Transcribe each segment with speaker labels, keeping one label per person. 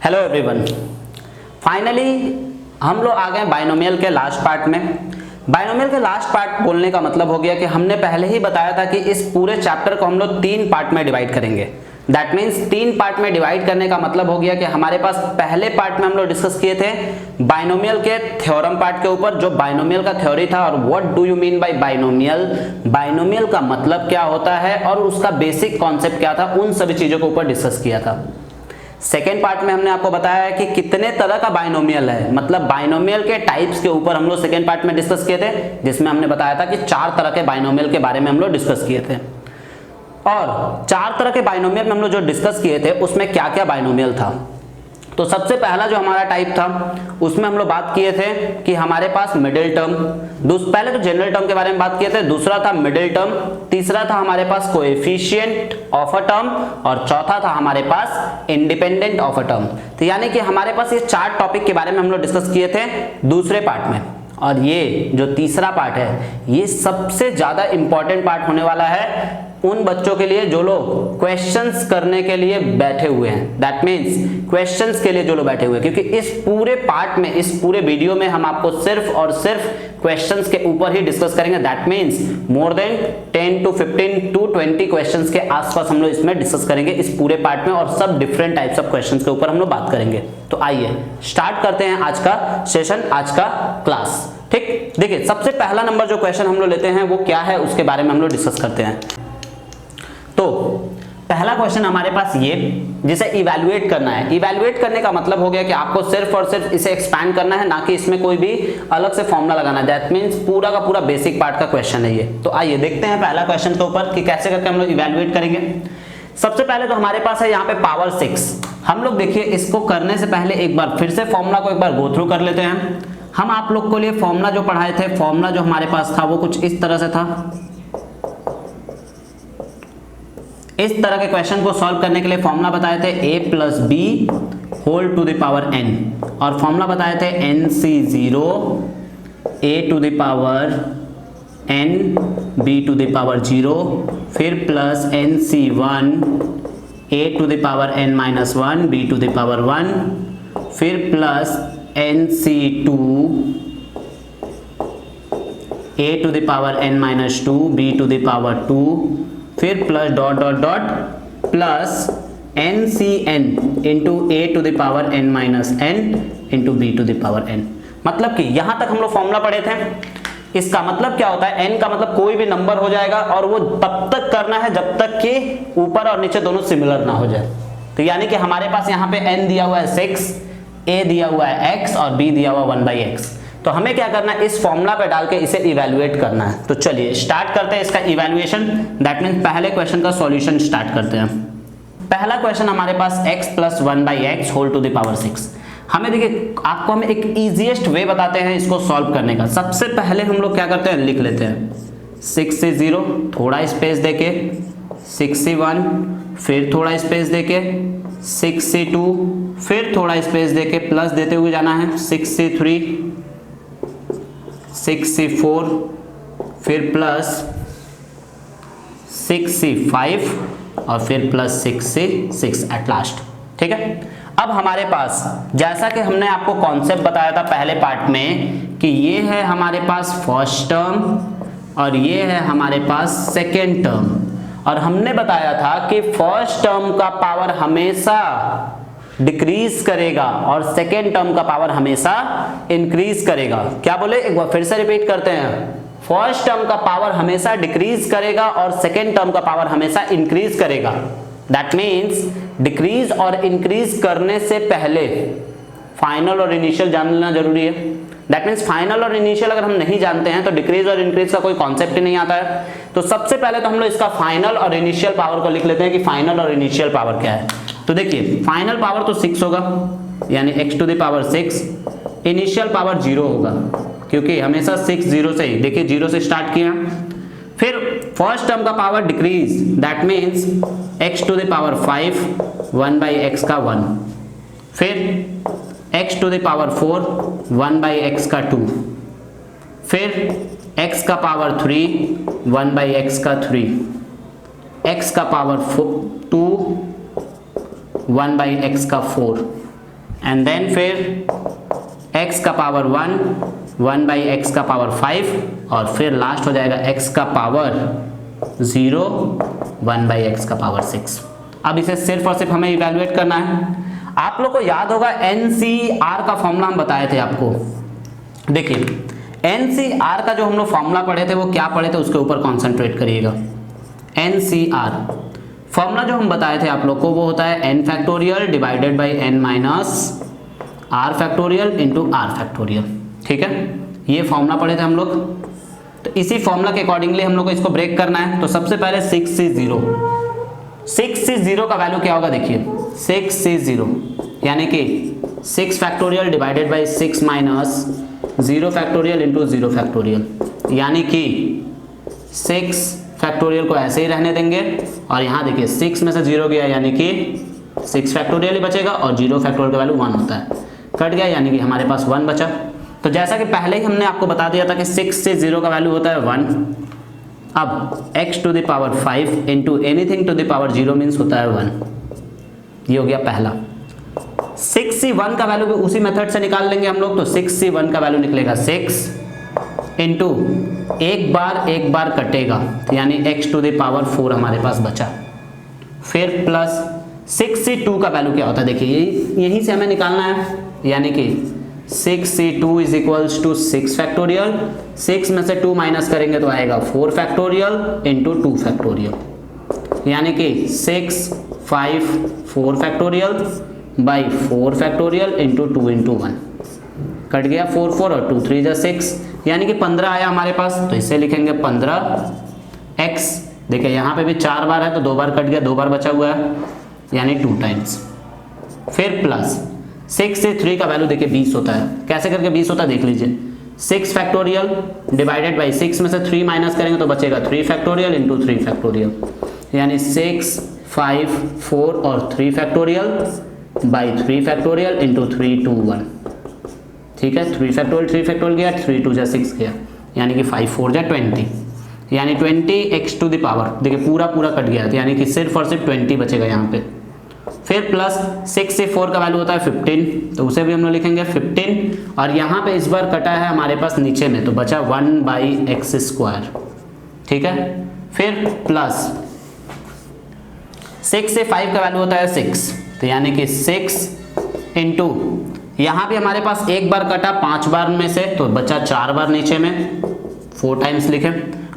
Speaker 1: Hello everyone, finally हम लोग आ गए बाइनोमियल के लास्ट पार्ट में। बाइनोमियल के लास्ट पार्ट बोलने का मतलब हो गया कि हमने पहले ही बताया था कि इस पूरे चैप्टर को हम लोग 3 पार्ट में डिवाइड करेंगे। दैट मीन्स 3 पार्ट में डिवाइड करने का मतलब हो गया कि हमारे पास पहले पार्ट में हम लोग डिस्कस किए थे बाइनोमियल के थ्योरम पार्ट के ऊपर, जो बाइनोमियल का थ्योरी था और what do you mean by binomial, binomial का मतलब क्या होता है और उसका बेसिक कॉन्सेप्ट क्या था, उन सभी चीजों के ऊपर डिस्कस किया था। सेकेंड पार्ट में हमने आपको बताया है कि कितने तरह का बाइनोमियल है, मतलब बाइनोमियल के टाइप्स के ऊपर हम लोग सेकेंड पार्ट में डिस्कस किए थे, जिसमें हमने बताया था कि 4 तरह के बाइनोमियल के बारे में हम लोग डिस्कस किए थे। और 4 तरह के बाइनोमियल में हम लोग जो डिस्कस किए थे उसमें क्या क्या बाइनोमियल था। तो सबसे पहला जो हमारा टाइप था उसमें हम लोग बात किए थे कि हमारे पास मिडिल टर्म, पहले तो जनरल टर्म के बारे में बात किए थे, दूसरा था मिडिल टर्म, तीसरा था हमारे पास कोएफिशिएंट ऑफ अ टर्म और चौथा था हमारे पास इंडिपेंडेंट ऑफ अ टर्म। तो यानी कि हमारे पास ये 4 टॉपिक के बारे में हम लोग डिस्कस किए थे दूसरे पार्ट में। और ये जो तीसरा पार्ट है ये सबसे ज्यादा इंपॉर्टेंट पार्ट होने वाला है उन बच्चों के लिए जो लोग क्वेश्चंस करने के लिए बैठे हुए हैं। दैट मीन्स क्वेश्चंस के लिए जो लोग बैठे हुए हैं, क्योंकि इस पूरे पार्ट में, इस पूरे वीडियो में हम आपको सिर्फ और सिर्फ क्वेश्चंस के ऊपर ही डिस्कस करेंगे। That means more than 10 to 15 to 20 questions के आसपास हम लोग इसमें डिस्कस करेंगे इस पूरे पार्ट में, और सब डिफरेंट टाइप्स ऑफ क्वेश्चंस के ऊपर हम लोग बात करेंगे। तो आइए स्टार्ट करते हैं आज का सेशन, आज का क्लास। ठीक, देखिए सबसे पहला नंबर जो क्वेश्चन हम लोग लेते हैं वो क्या है उसके बारे में हम लोग डिस्कस करते हैं। तो पहला क्वेश्चन हमारे पास ये, जिसे इवैल्यूएट करना है। इवैल्यूएट करने का मतलब हो गया कि आपको सिर्फ और सिर्फ इसे एक्सपैंड करना है, ना कि इसमें कोई भी अलग से फॉर्मूला लगाना है। दैट मींस पूरा का पूरा बेसिक पार्ट का क्वेश्चन है ये। तो आइए देखते हैं पहला क्वेश्चन के ऊपर कि कैसे करके हम लोग इवैल्यूएट करेंगे। सबसे पहले तो हमारे पास है यहाँ पे पावर 6। हम लोग देखिए इसको करने से पहले एक बार फिर से फॉर्मूला को एक बार गो थ्रू कर लेते हैं। हम आप लोग को लिए फॉर्मूला जो पढ़ाए थे, फॉर्मूला जो हमारे पास था वो कुछ इस तरह से था। इस तरह के क्वेश्चन को सॉल्व करने के लिए फॉर्मूला बताए थे a plus B whole to the power n, और फॉर्मूला बताए थे nc0 a to the power n b to the power 0, फिर plus nc1 a to the power n minus 1 b to the power 1, फिर plus nc2 a to the power n minus 2 b to the power 2, फिर plus dot dot dot plus NCN into a to the power n minus n into b to the power n। मतलब कि यहां तक हम लोग formula पढ़े थे। इसका मतलब क्या होता है, n का मतलब कोई भी नंबर हो जाएगा और वो तब तक करना है जब तक कि ऊपर और नीचे दोनों सिमिलर ना हो जाए। तो यानी कि हमारे पास यहाँ पे n दिया हुआ है 6, a दिया हुआ है x और b दिया हुआ 1/x। तो हमें क्या करना है, इस फॉर्मूला पे डाल के इसे इवैल्यूएट करना है। तो चलिए स्टार्ट करते हैं इसका इवैल्यूएशन। दैट मीन्स पहले क्वेश्चन का सॉल्यूशन स्टार्ट करते हैं। पहला क्वेश्चन हमारे पास x plus 1/x whole to the power 6। हमें देखिए आपको हम एक इजीएस्ट वे बताते हैं इसको सॉल्व करने का। सबसे पहले हम लोग क्या करते हैं, लिख लेते हैं 6 से 0, थोड़ा स्पेस देके 6 से 1, फिर थोड़ा स्पेस देके 6 से 2, फिर थोड़ा स्पेस देके प्लस देते हुए जाना है 6 से 3, 6 से 4, फिर प्लस 6 से 5 और फिर प्लस 6 से 6 एट लास्ट। ठीक है, अब हमारे पास जैसा कि हमने आपको कॉन्सेप्ट बताया था पहले पार्ट में कि ये है हमारे पास फर्स्ट टर्म और ये है हमारे पास सेकेंड टर्म, और हमने बताया था कि फर्स्ट टर्म का पावर हमेशा डिक्रीज करेगा और सेकेंड टर्म का पावर हमेशा इंक्रीज करेगा। क्या बोले, एक बार फिर से रिपीट करते हैं। फर्स्ट टर्म का पावर हमेशा डिक्रीज करेगा और सेकेंड टर्म का पावर हमेशा इंक्रीज करेगा। दैट मीन्स डिक्रीज और इंक्रीज करने से पहले फाइनल और इनिशियल जानना जरूरी है। दैट मीन्स फाइनल और इनिशियल अगर हम नहीं जानते हैं तो डिक्रीज और इंक्रीज का कोई कॉन्सेप्ट ही नहीं आता है। तो सबसे पहले तो हम लोग इसका फाइनल और इनिशियल पावर को लिख लेते हैं कि फाइनल और इनिशियल पावर क्या है। तो देखिए फाइनल पावर तो 6 होगा, यानी x to the power 6, initial power 0 होगा क्योंकि हमेशा 6 0 से ही, देखिए 0 से स्टार्ट किया। फिर फर्स्ट टर्म का power decrease, that means x to the power 5 1/x का 1, फिर x to the power 4 1/x का 2, फिर x का पावर 3 1/x का 3, x का पावर 2 1/x का 4, एंड देन फिर x का पावर 1 बाई एक्स का पावर 5 और फिर लास्ट हो जाएगा x का पावर 0 1 बाई एक्स का पावर 6। अब इसे सिर्फ और सिर्फ हमें इवैल्यूएट करना है। आप लोग को याद होगा NCR का फॉर्मूला हम बताए थे आपको। देखिए NCR का जो हम लोग फॉर्मूला पढ़े थे वो क्या पढ़े थे उसके ऊपर कॉन्सेंट्रेट करिएगा। NCR फॉर्मूला जो हम बताए थे आप लोग को वो होता है n factorial divided by n minus r factorial into r factorial. ठीक है, ये फॉर्मूला पढ़े थे हम लोग। तो इसी फॉर्मूला के अकॉर्डिंगली हम लोग को इसको ब्रेक करना है। तो सबसे पहले 6C0 का वैल्यू क्या होगा देखिए 6C0 यानी कि 6 factorial divided by 6 minus 0 factorial into 0 factorial, यानी कि 6 फैक्टोरियल को ऐसे ही रहने देंगे और यहाँ देखिए 6 में से 0 गया यानी कि 6 फैक्टोरियल ही बचेगा और 0 फैक्टोरियल का वैल्यू 1 होता है, कट गया यानी कि हमारे पास 1 बचा। तो जैसा कि पहले ही हमने आपको बता दिया था कि 6 से 0 का वैल्यू होता है 1। अब x to the power 5 into anything to the power 0 means होता है 1। ये हो गया पहला। 6C1 का वैल्यू भी उसी मेथड से निकाल लेंगे हम लोग। तो 6C1 का वैल्यू निकलेगा 6 इंटू एक बार कटेगा यानी x टू द पावर 4 हमारे पास बचा। फिर प्लस 6C2 का वैल्यू क्या होता है देखिए यहीं से हमें निकालना है, यानी कि 6C2 is equals to 6 factorial, 6 में से 2 माइनस करेंगे तो आएगा 4 फैक्टोरियल इंटू 2 फैक्टोरियल, यानी कि 6 5 4 factorial by 4 factorial into 2 into 1, cut गया 4 4 और 2 3 जा 6 यानी कि 15 आया हमारे पास। तो इसे लिखेंगे 15x। देखिए यहाँ पे भी 4 बार है तो 2 बार कट गया, 2 बार बचा हुआ है यानी 2 टाइम्स। फिर प्लस 6 से 3 का वैल्यू देखिए 20 होता है। कैसे करके 20 होता है देख लीजिए, 6 फैक्टोरियल डिवाइडेड बाई 6 में से 3 माइनस करेंगे तो बचेगा 3 फैक्टोरियल इंटू 3 फैक्टोरियल, यानी 6 5 4 और 3 फैक्टोरियल बाई 3 फैक्टोरियल इंटू 3 2 1। ठीक है, 3 फैक्टोरियल गया, 3 2 जा 6 गया यानी कि 5 4 जा 20, यानी 20x टू द पावर देखिए पूरा कट गया था यानी कि सिर्फ और सिर्फ 20 बचेगा यहाँ पे। फिर प्लस 6 से 4 का वैल्यू होता है 15 तो उसे भी हम लोग लिखेंगे 15 और यहाँ पे इस बार कटा है हमारे पास नीचे में तो बचा 1 बाई एक्स स्क्वायर। ठीक है, फिर प्लस 6 से 5 का वैल्यू होता है 6 तो यानी कि 6 इंटू यहाँ भी हमारे पास एक बार कटा 5 बार में से तो बचा 4 बार नीचे में 4 टाइम्स लिखे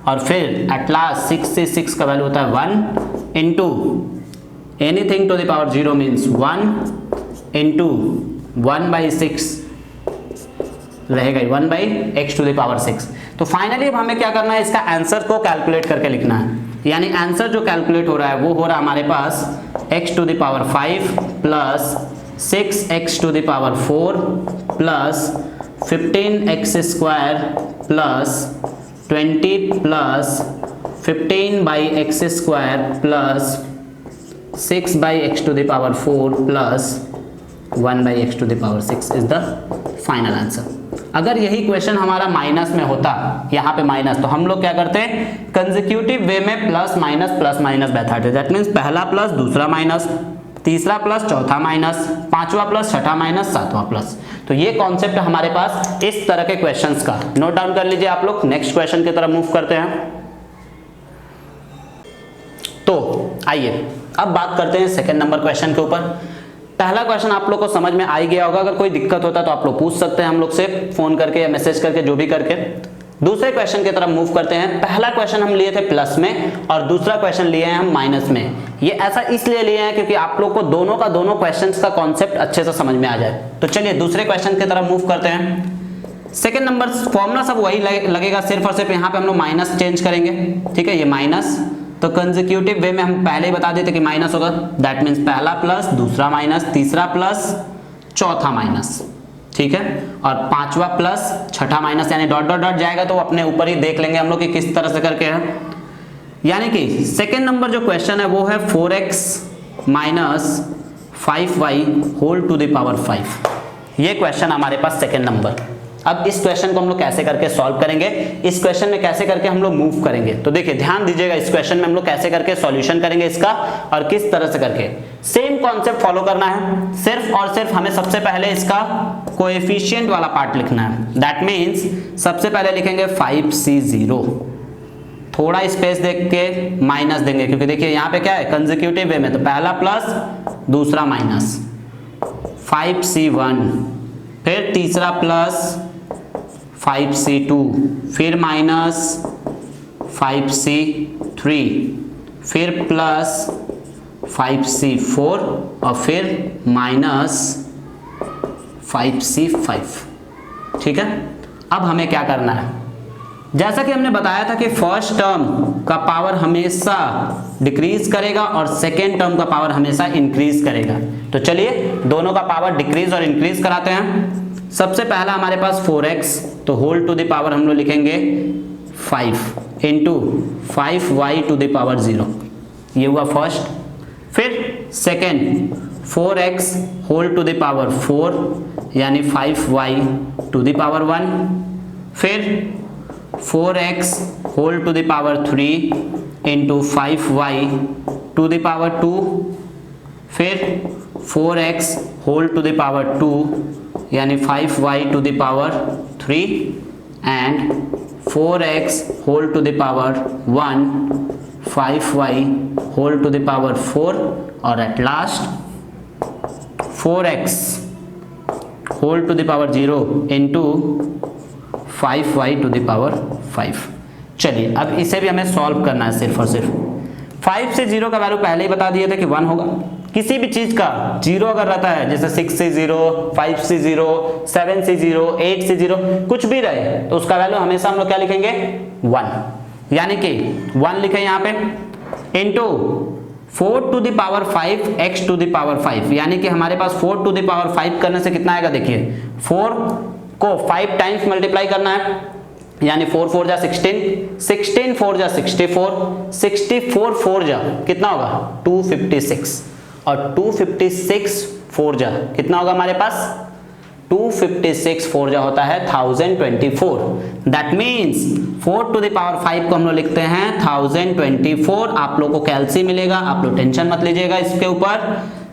Speaker 1: और फिर एट लास्ट 6 से 6 का वैल्यू होता है 1 into anything to the power 0 means 1 into 1 by 6 रहेगा 1 by X to the power 6। तो फाइनली अब हमें क्या करना है, इसका आंसर को कैलकुलेट करके लिखना है, यानी आंसर जो कैलकुलेट हो रहा है वो हो रहा है हमारे पास x to the power 5 plus 6x to the power 4 plus 15x square plus 20 plus 15 by X square plus 6 by X to the power 4 plus 1 by X to the power 6 is the final answer. अगर यही question हमारा minus में होता, यहाँ पे minus, तो हम लोग क्या करते हैं कंसेक्यूटिव वे में प्लस माइनस बैठाते, दैट मीन्स पहला प्लस दूसरा माइनस, तीसरा प्लस चौथा माइनस, पांचवा प्लस छठा माइनस, सातवां प्लस। तो ये कॉन्सेप्ट हमारे पास इस तरह के क्वेश्चंस का नोट डाउन कर लीजिए आप लोग। नेक्स्ट क्वेश्चन की तरफ मूव करते हैं। तो आइए अब बात करते हैं सेकंड नंबर क्वेश्चन के ऊपर। पहला क्वेश्चन आप लोग को समझ में आ ही गया होगा, अगर कोई दिक्कत होता है तो आप लोग पूछ सकते हैं हम लोग से फोन करके या मैसेज करके, जो भी करके। दूसरे क्वेश्चन की तरफ मूव करते हैं। पहला क्वेश्चन हम लिए थे प्लस में और दूसरा क्वेश्चन लिए हैं हम माइनस में। ये ऐसा इसलिए लिए हैं क्योंकि आप लोग को दोनों का दोनों क्वेश्चंस का कॉन्सेप्ट अच्छे से समझ में आ जाए। तो चलिए दूसरे क्वेश्चन की तरफ मूव करते हैं। सेकंड नंबर फॉर्मूला सब वही लगेगा, सिर्फ और सिर्फ यहाँ पे हम लोग माइनस चेंज करेंगे। ठीक है, ये माइनस, तो कंसेक्यूटिव वे में हम पहले ही बता देते कि माइनस होगा, दैट मीन्स पहला प्लस दूसरा माइनस, तीसरा प्लस चौथा माइनस। ठीक है, और पांचवा प्लस छठा माइनस, यानी डॉट डॉट डॉट जाएगा तो अपने ऊपर ही देख लेंगे हम लोग कि किस तरह से करके है। यानी कि सेकेंड नंबर जो क्वेश्चन है वो है 4x minus 5y whole to the power 5। ये क्वेश्चन हमारे पास सेकेंड नंबर। अब इस क्वेश्चन को हम लोग कैसे करके सॉल्व करेंगे, इस क्वेश्चन में कैसे करके हम लोग मूव करेंगे, तो देखिए ध्यान दीजिएगा, इस क्वेश्चन में हम लोग कैसे करके सॉल्यूशन करेंगे इसका और किस तरह से करके। सेम कॉन्सेप्ट फॉलो करना है, सिर्फ और सिर्फ हमें सबसे पहले इसका कोएफिशिएंट वाला पार्ट लिखना है। दैट मीन्स सबसे पहले लिखेंगे 5c0, थोड़ा स्पेस देख के माइनस देंगे, क्योंकि देखिए यहाँ पे क्या है कंसेक्यूटिव वे में, तो पहला प्लस दूसरा माइनस, 5c1, फिर तीसरा प्लस 5c2, फिर माइनस 5c3, फिर प्लस 5c4 और फिर माइनस 5c5। ठीक है, अब हमें क्या करना है, जैसा कि हमने बताया था कि फर्स्ट टर्म का पावर हमेशा डिक्रीज करेगा और सेकेंड टर्म का पावर हमेशा इंक्रीज करेगा। तो चलिए दोनों का पावर डिक्रीज और इंक्रीज कराते हैं। सबसे पहला हमारे पास 4x, तो होल टू द पावर हम लोग लिखेंगे 5 into 5y to the power 0, ये हुआ फर्स्ट। फिर second 4x whole to the power 4 यानी 5y टू द पावर 1, फिर 4x whole to the power 3 into 5y to the power 2, फिर 4x whole to the power 2 यानी 5y to the power 3 and 4x whole to the power 1, 5y whole to the power 4 और at last 4x whole to the power 0 into 5y to the power 5। चलिए अब इसे भी हमें solve करना है सिर्फ और सिर्फ। 5 से 0 का वैल्यू पहले ही बता दिए थे कि 1 होगा। किसी भी चीज का 0 अगर रहता है, जैसे 6 से 0, 5 से 0, 7 से 0, 8 से 0, कुछ भी रहे तो उसका वैल्यू हमेशा हम लोग क्या लिखेंगे 1, यानी कि 1 लिखे यहाँ पे into 4 to the power 5 x to the power 5, यानी कि हमारे पास 4 टू द पावर 5 करने से कितना आएगा, देखिए 4 को 5 टाइम्स मल्टीप्लाई करना है, यानी 4 4 जा 16, 16 4 जा 64, 64 4 जा कितना होगा 256 और 256 4 जा कितना होगा हमारे पास 256 4 जा होता है 1024। That means 4 to the power 5 को हम लोग लिखते हैं 1024। आप लोग को कैल्सी मिलेगा, आप लोग टेंशन मत लीजिएगा इसके ऊपर।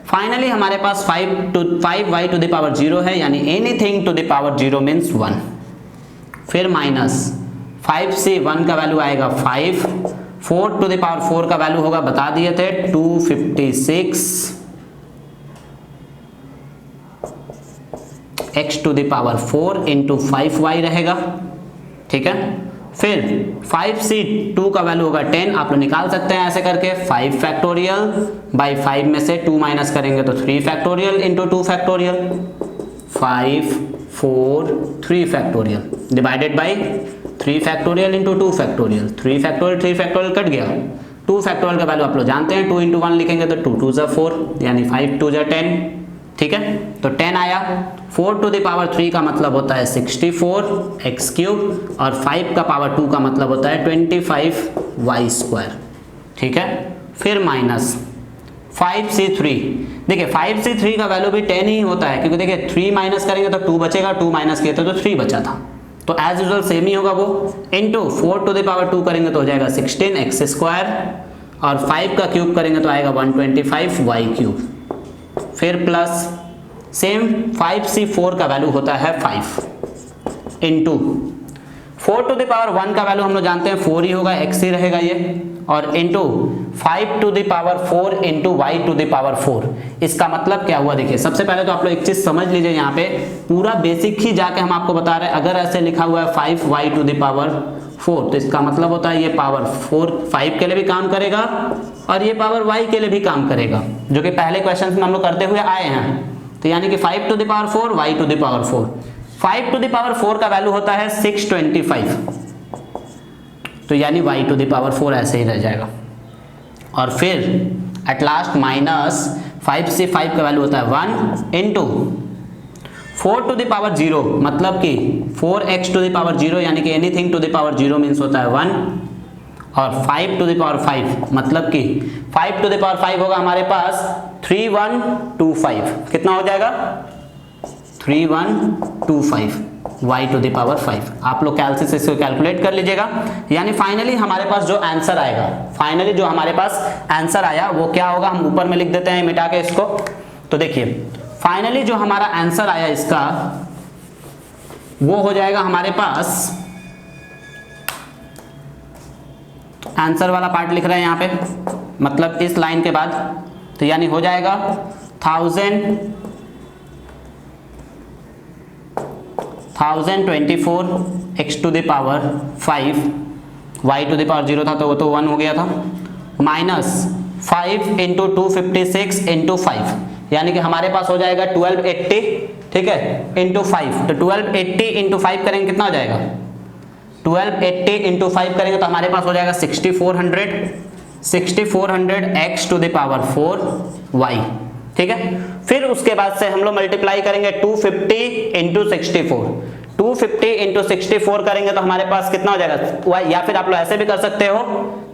Speaker 1: फाइनली हमारे पास 5y टू द पावर 0 है, यानी anything to the power 0 means 1। फिर माइनस 5 से 1 का वैल्यू आएगा 5, 4 टू द पावर 4 का वैल्यू होगा बता दिए थे 256 x to the power 4 into 5y रहेगा। ठीक है, फिर 5 से 2 का वैल्यू होगा 10, आप लोग निकाल सकते हैं ऐसे करके 5 फैक्टोरियल बाई 5 में से 2 माइनस करेंगे तो 3 factorial into 2 factorial, 5 4 3 factorial divided by 3 factorial into 2 factorial, 3 factorial cut गया, 2 फैक्टोरियल का वैल्यू आप लोग जानते हैं 2 इंटू 1 लिखेंगे तो 2 2 4 यानी 5 2 10। ठीक है, तो 10 आया। 4 टू द पावर 3 का मतलब होता है 64 x क्यूब और 5 का पावर 2 का मतलब होता है 25 y स्क्वायर। ठीक है, फिर माइनस 5 से 3, देखिए 5 से 3 का वैल्यू भी 10 ही होता है, क्योंकि देखिए 3 माइनस करेंगे तो 2 बचेगा, 2 माइनस किए तो 3 बचा था, तो एज यूजुअल सेम ही होगा वो। इंटू 4 टू द पावर 2 करेंगे तो हो जाएगा 16 x स्क्वायर और 5 का क्यूब करेंगे तो आएगा 125 y क्यूब। फिर प्लस सेम 5 से 4 का वैल्यू होता है 5 इंटू 4 टू द पावर 1 का वैल्यू हम लोग जानते हैं 4 ही होगा, x ही रहेगा ये, और into 5 to the power 4 into y to the power 4। इसका मतलब क्या हुआ, देखिए सबसे पहले तो आप लोग एक चीज समझ लीजिए, यहाँ पे पूरा बेसिक ही जाके हम आपको बता रहे हैं। अगर ऐसे लिखा हुआ है 5y टू द पावर 4 तो इसका मतलब होता है ये पावर 5 के लिए भी काम करेगा और ये पावर y के लिए भी काम करेगा, जो कि पहले क्वेश्चन में हम लोग करते हुए आए हैं। तो यानी कि 5 to the power 4 y to the power 4, 5 to the power 4 का वैल्यू होता है 625, तो यानी y टू द पावर 4 ऐसे ही रह जाएगा। और फिर एट लास्ट माइनस 5 से 5 का वैल्यू होता है 1 इंटू 4 टू द पावर 0, मतलब कि 4x टू द पावर 0 यानी कि anything to the power 0 means होता है 1, और 5 टू द पावर 5 मतलब कि 5 टू द पावर 5 होगा हमारे पास 3125, कितना हो जाएगा 3125 y टू द पावर 5। आप लोग कैलसी से इसको कैलकुलेट कर लीजिएगा। यानी फाइनली हमारे पास जो आंसर आएगा, फाइनली जो हमारे पास आंसर आया वो क्या होगा, हम ऊपर में लिख देते हैं मिटा के इसको। तो देखिए फाइनली जो हमारा आंसर आया इसका वो हो जाएगा हमारे पास, आंसर वाला पार्ट लिख रहे हैं यहाँ पे, मतलब इस लाइन के बाद, तो यानी हो जाएगा 1024 x to the power 5, y to the power 0 था तो वो तो 1 हो गया था, माइनस 5 इंटू 256 इंटू 5, यानी कि हमारे पास हो जाएगा 1280, ठीक है, इंटू 5। तो 1280 इंटू 5 करेंगे कितना हो जाएगा, 1280 इंटू 5 करेंगे तो हमारे पास हो जाएगा 6400 x to the power 4 y, ठीक है। फिर उसके बाद से हम लोग मल्टीप्लाई करेंगे 250 इंटू 64, 250 इंटू 64 करेंगे तो हमारे पास कितना हो जाएगा, या फिर आप लोग ऐसे भी कर सकते हो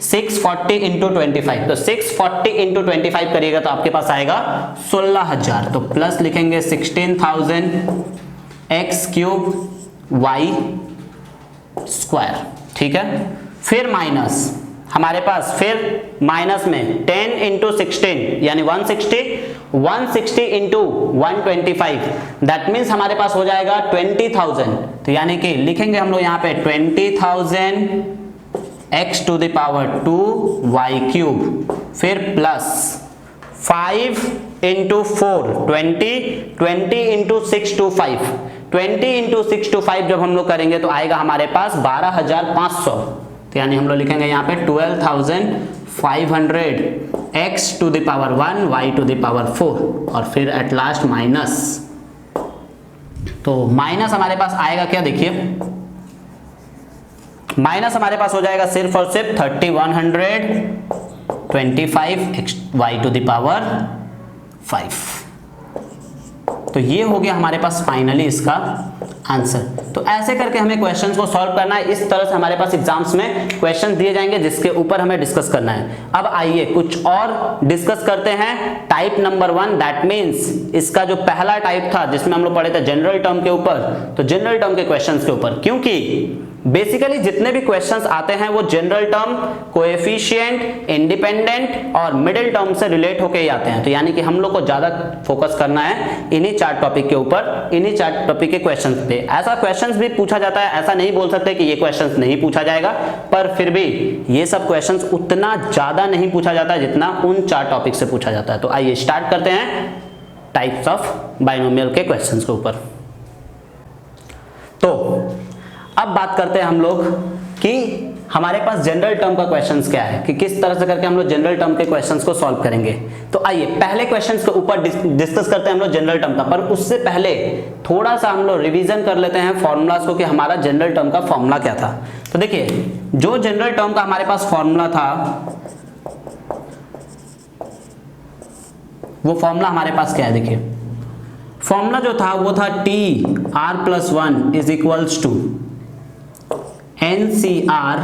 Speaker 1: 640 इंटू 25, तो 640 इंटू 25 करिएगा तो आपके पास आएगा 16000। तो प्लस लिखेंगे 16000 x क्यूब y स्क्वायर, ठीक है। फिर माइनस हमारे पास, फिर माइनस में 10 इंटू 16 यानी 160 इंटू 125, दैट मीन्स हमारे पास हो जाएगा 20000। तो यानी कि लिखेंगे हम लोग यहाँ पे 20000 x to the power 2 y cube, फिर प्लस 5 इंटू 4 20 इंटू 625, 20 इंटू 625 जब हम लोग करेंगे तो आएगा हमारे पास 12500। तो यानी हम लोग लिखेंगे यहाँ पे 12500 x to the power 1 y to the power 4, और फिर एट लास्ट माइनस। तो माइनस हमारे पास आएगा क्या, देखिए माइनस हमारे पास हो जाएगा सिर्फ और सिर्फ 3125 x y to the power 5। तो ये हो गया हमारे पास फाइनली इसका आंसर। तो ऐसे करके हमें क्वेश्चंस को सॉल्व करना है। इस तरह से हमारे पास एग्जाम्स में क्वेश्चन दिए जाएंगे जिसके ऊपर हमें डिस्कस करना है। अब आइए कुछ और डिस्कस करते हैं। टाइप नंबर 1, दैट मीन्स इसका जो पहला टाइप था जिसमें हम लोग पढ़े थे जनरल टर्म के ऊपर, तो जनरल टर्म के क्वेश्चंस के ऊपर, क्योंकि बेसिकली जितने भी क्वेश्चंस आते हैं वो जनरल टर्म, कोएफिशिएंट, इंडिपेंडेंट और मिडिल टर्म से रिलेट होके ही आते हैं। तो यानी कि हम लोग को ज्यादा फोकस करना है इन्हीं 4 टॉपिक के ऊपर, इन्हीं 4 टॉपिक के क्वेश्चंस पे। ऐसा क्वेश्चंस भी पूछा जाता है, ऐसा नहीं बोल सकते कि ये क्वेश्चंस नहीं पूछा जाएगा, पर फिर भी ये सब क्वेश्चंस उतना ज्यादा नहीं पूछा जाता जितना उन 4 टॉपिक से पूछा जाता है। तो आइए स्टार्ट करते हैं टाइप्स ऑफ बाइनोमियल के क्वेश्चंस के ऊपर। तो अब बात करते हैं हम लोग कि हमारे पास जनरल टर्म का क्वेश्चंस क्या है, कि किस तरह से करके हम लोग जनरल टर्म के क्वेश्चंस को सॉल्व करेंगे। तो आइए पहले क्वेश्चंस के ऊपर डिस्कस करते हैं हम लोग जनरल टर्म का, पर उससे पहले थोड़ा सा हम लोग रिवीजन कर लेते हैं फॉर्मूलाज को कि हमारा जनरल टर्म का फॉर्मूला क्या था। तो देखिए जो जनरल टर्म का हमारे पास फॉर्मूला था वो फॉर्मूला हमारे पास क्या है, देखिए फॉर्मूला जो था वो था TR+1 is equals to NCR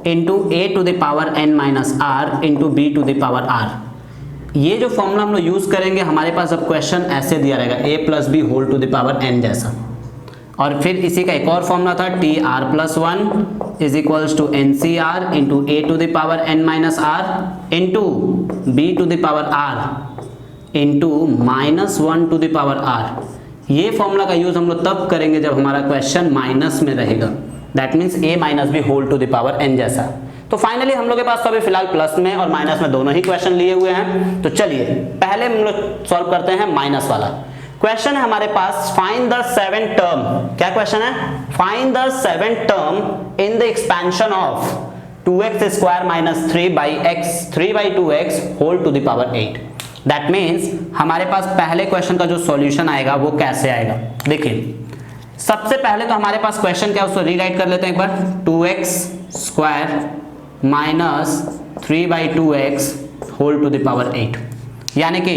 Speaker 1: into a to the power n minus r into b to the power r। ये जो फॉर्मूला हम लोग यूज करेंगे, हमारे पास अब क्वेश्चन ऐसे दिया रहेगा a+b whole to the power n जैसा। और फिर इसी का एक और फॉर्मूला था TR+1 is equals to NCR into a to the power n minus r into b to the power r into -1 to the power r। ये formula का यूज हम लोग तब करेंगे जब हमारा क्वेश्चन माइनस में रहेगा, that means a minus B whole to the power n जैसा। तो फाइनली हम लोग के पास तो अभी फिलहाल प्लस में और माइनस में दोनों ही क्वेश्चन लिए हुए हैं। तो चलिए पहले हम लोग सॉल्व करते हैं माइनस वाला क्वेश्चन। है हमारे पास फाइंड द 7th टर्म। क्या क्वेश्चन है? Find the 7th term in the expansion of 2x square minus 3/2x whole to the power 8। That means हमारे पास पहले क्वेश्चन का जो सॉल्यूशन आएगा वो कैसे आएगा, देखिए सबसे पहले तो हमारे पास क्वेश्चन क्या है उसको रीराइट कर लेते हैं एक बार। 2x square minus 3/2x whole to the power 8, यानी कि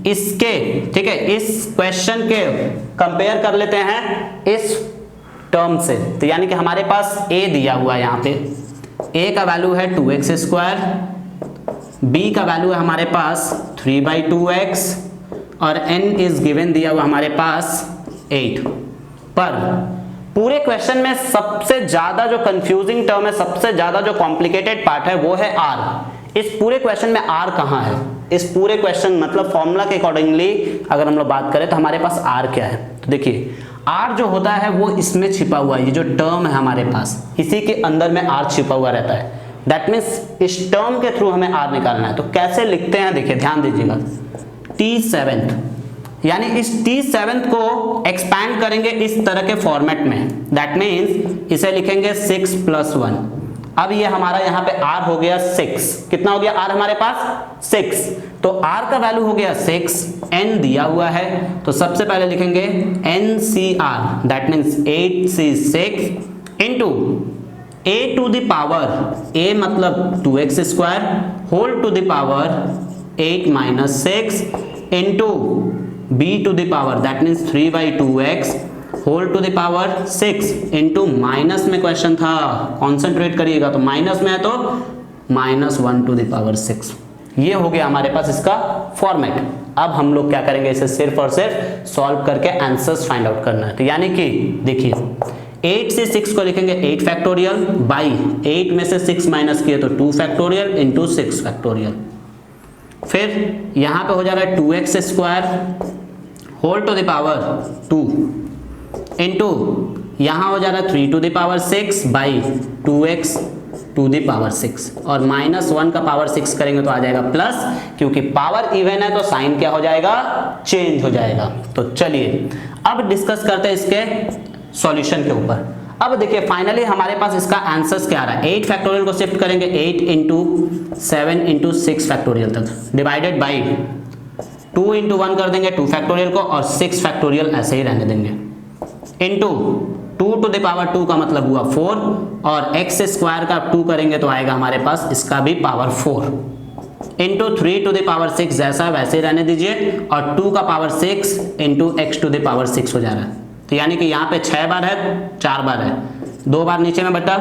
Speaker 1: इसके, ठीक है, इस क्वेश्चन के कंपेयर कर लेते हैं इस टर्म से। तो यानी कि हमारे पास a दिया हुआ है, यहाँ पे a का वैल्यू है 2x स्क्वायर, b का वैल्यू है हमारे पास 3/2x और n इज गिवन दिया हुआ हमारे पास 8। पर पूरे क्वेश्चन में सबसे ज्यादा जो कंफ्यूजिंग टर्म है, सबसे ज्यादा जो कॉम्प्लिकेटेड पार्ट है वो है आर। इस पूरे क्वेश्चन में आर कहाँ है? इस पूरे क्वेश्चन मतलब फॉर्मूला के अकॉर्डिंगली अगर हम लोग बात करें तो हमारे पास आर क्या है? तो देखिए आर जो होता है वो इसमें छिपा हुआ है, ये जो टर्म है हमारे पास इसी के अंदर में आर छिपा हुआ रहता है। दैट मीन्स इस टर्म के थ्रू हमें आर निकालना है। तो कैसे लिखते हैं देखिए, ध्यान दीजिएगा। T7 यानी इस T7 को एक्सपैंड करेंगे इस तरह के फॉर्मेट में। दैट मीन्स इसे लिखेंगे 6 + 1। अब ये हमारा यहाँ पे R हो गया 6। कितना हो गया R हमारे पास? 6। तो R का वैल्यू हो गया 6, N दिया हुआ है तो सबसे पहले लिखेंगे NCR, that means 8C6 into a to the power a मतलब 2x² whole to the power 8 - 6 into b to the power that means 3/2x whole to the power 6 into minus में क्वेश्चन था, कॉन्सेंट्रेट करिएगा, तो minus में है तो -1 to the power 6। ये हो गया हमारे पास इसका फॉर्मेट। अब हम लोग क्या करेंगे, इसे सिर्फ और सिर्फ सॉल्व करके आंसर्स फाइंड आउट करना है। तो यानी कि देखिए 8 से 6 को लिखेंगे 8 फैक्टोरियल बाई 8 में से 6 माइनस किए तो 2 फैक्टोरियल इंटू 6 फैक्टोरियल। फिर यहाँ पे हो जा रहा है 2x² whole to the power 2 into यहाँ हो जा रहा है 3 to the power 6 by 2x to the power 6 और -1 का पावर 6 करेंगे तो आ जाएगा प्लस, क्योंकि पावर इवन है तो साइन क्या हो जाएगा? चेंज हो जाएगा। तो चलिए अब डिस्कस करते हैं इसके सॉल्यूशन के ऊपर। अब देखिए फाइनली हमारे पास इसका आंसर्स क्या आ रहा है। 8 फैक्टोरियल को शिफ्ट करेंगे 8 × 7 × 6 फैक्टोरियल तक डिवाइडेड बाई 2 × 1 कर देंगे 2 फैक्टोरियल को और 6 फैक्टोरियल ऐसे ही रहने देंगे इंटू 2 टू द पावर 2 का मतलब हुआ 4 और x² का 2 करेंगे तो आएगा हमारे पास इसका भी power 4 into 3 to the power 6 जैसा वैसे ही रहने दीजिए और 2 का power 6 into x to the power 6 हो जा रहा है। तो यानी कि यहाँ पे 6 बार है, 4 बार है, 2 बार नीचे में बटा।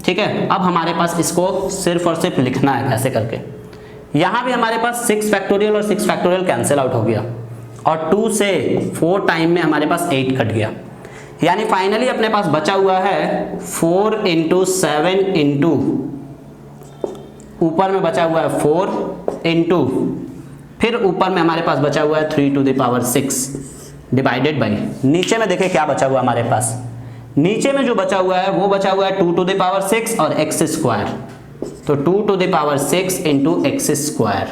Speaker 1: ठीक है, अब हमारे पास इसको सिर्फ और सिर्फ लिखना है कैसे करके। यहाँ भी हमारे पास 6 फैक्टोरियल और 6 फैक्टोरियल कैंसिल आउट हो गया और 2 से 4 टाइम में हमारे पास 8 कट गया। यानी फाइनली अपने पास बचा हुआ है 4 × 7 इंटू ऊपर में बचा हुआ है 4 इंटू फिर ऊपर में हमारे पास बचा हुआ है 3 to the power 6 divided by नीचे में देखिए क्या बचा हुआ हमारे पास। नीचे में जो बचा हुआ है वो बचा हुआ है 2 टू द पावर 6 और x²। तो 2 to the power 6 into x²।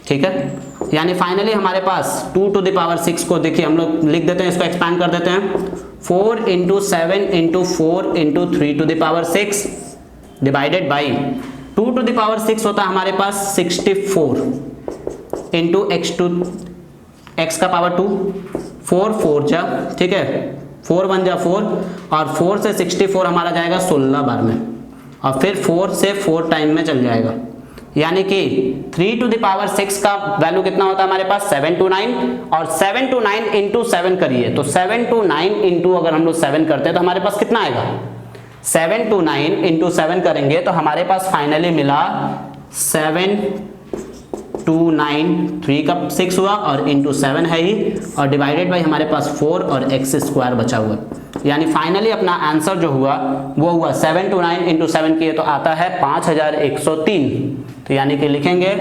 Speaker 1: ठीक है, यानी फाइनली हमारे पास 2 टू द पावर 6 को देखिए हम लोग लिख देते हैं, इसको एक्सपैंड कर देते हैं 4 × 7 into 4 into 3 to the power 6 divided by 2 to the power 6 होता है हमारे पास 64 इंटू x का पावर 2 4 4 जा, ठीक है, 4 1 जा 4 और 4 से 64 हमारा जाएगा 16 बार में और फिर 4 से 4 टाइम में चल जाएगा। यानी कि 3 टू द पावर 6 का वैल्यू कितना होता है हमारे पास 7 to 9 और 7 to 9 इंटू 7 करिए तो 7 to 9 इंटू अगर हम लोग 7 करते हैं तो हमारे पास कितना आएगा 7 to 9 इंटू 7 करेंगे तो हमारे पास फाइनली मिला 7 2 9 3 का 6 हुआ और इंटू 7 है ही और डिवाइडेड बाई हमारे पास 4 और x² बचा हुआ। यानी फाइनली अपना आंसर जो हुआ वो हुआ 7 to 9 इंटू 7 किए तो आता है 5103। तो यानी कि लिखेंगे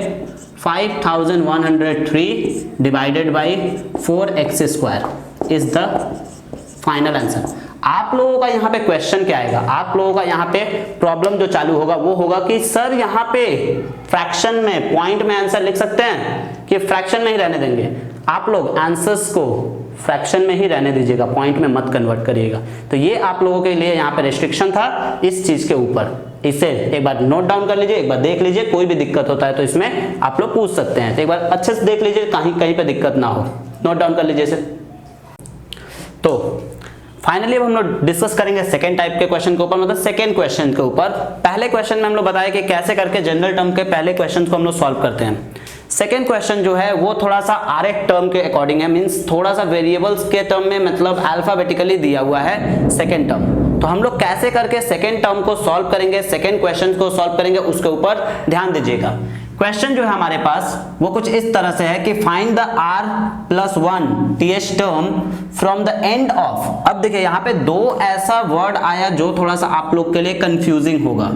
Speaker 1: 5103 divided by 4x² is the final answer. आप लोगों का यहाँ पे क्वेश्चन क्या आएगा, आप लोगों का यहाँ पे प्रॉब्लम जो चालू होगा वो होगा कि सर यहाँ पे फ्रैक्शन में पॉइंट में आंसर लिख सकते हैं कि फ्रैक्शन में ही रहने देंगे। आप लोग आंसर्स को फ्रैक्शन में ही रहने दीजिएगा, पॉइंट में मत कन्वर्ट करिएगा। तो ये आप लोगों के लिए यहाँ पे रेस्ट्रिक्शन था इस चीज के ऊपर। इसे एक बार नोट डाउन कर लीजिए, एक बार देख लीजिए, कोई भी दिक्कत होता है तो इसमें आप लोग पूछ सकते हैं। तो एक बार अच्छे से देख लीजिए कहीं पे दिक्कत ना हो, नोट डाउन कर लीजिए इसे। तो फाइनली अब हम लोग डिस्कस करेंगे सेकेंड टाइप के क्वेश्चन के ऊपर, मतलब सेकेंड क्वेश्चन के ऊपर। पहले क्वेश्चन में हम लोग बताया कि कैसे करके जनरल टर्म के पहले क्वेश्चन को हम लोग सॉल्व करते हैं। सेकेंड क्वेश्चन जो है वो थोड़ा सा आरेख टर्म के अकॉर्डिंग है, मींस थोड़ा सा वेरिएबल्स के टर्म में, मतलब अल्फाबेटिकली दिया हुआ है सेकेंड टर्म। तो हम लोग कैसे करके सेकेंड टर्म को सॉल्व करेंगे, सेकेंड क्वेश्चन को सॉल्व करेंगे, उसके ऊपर ध्यान दीजिएगा। क्वेश्चन जो है हमारे पास वो कुछ इस तरह से है कि find the r+1 th term from the end of. अब देखिए यहाँ पे दो ऐसा वर्ड आया जो थोड़ा सा आप लोग के लिए कंफ्यूजिंग होगा।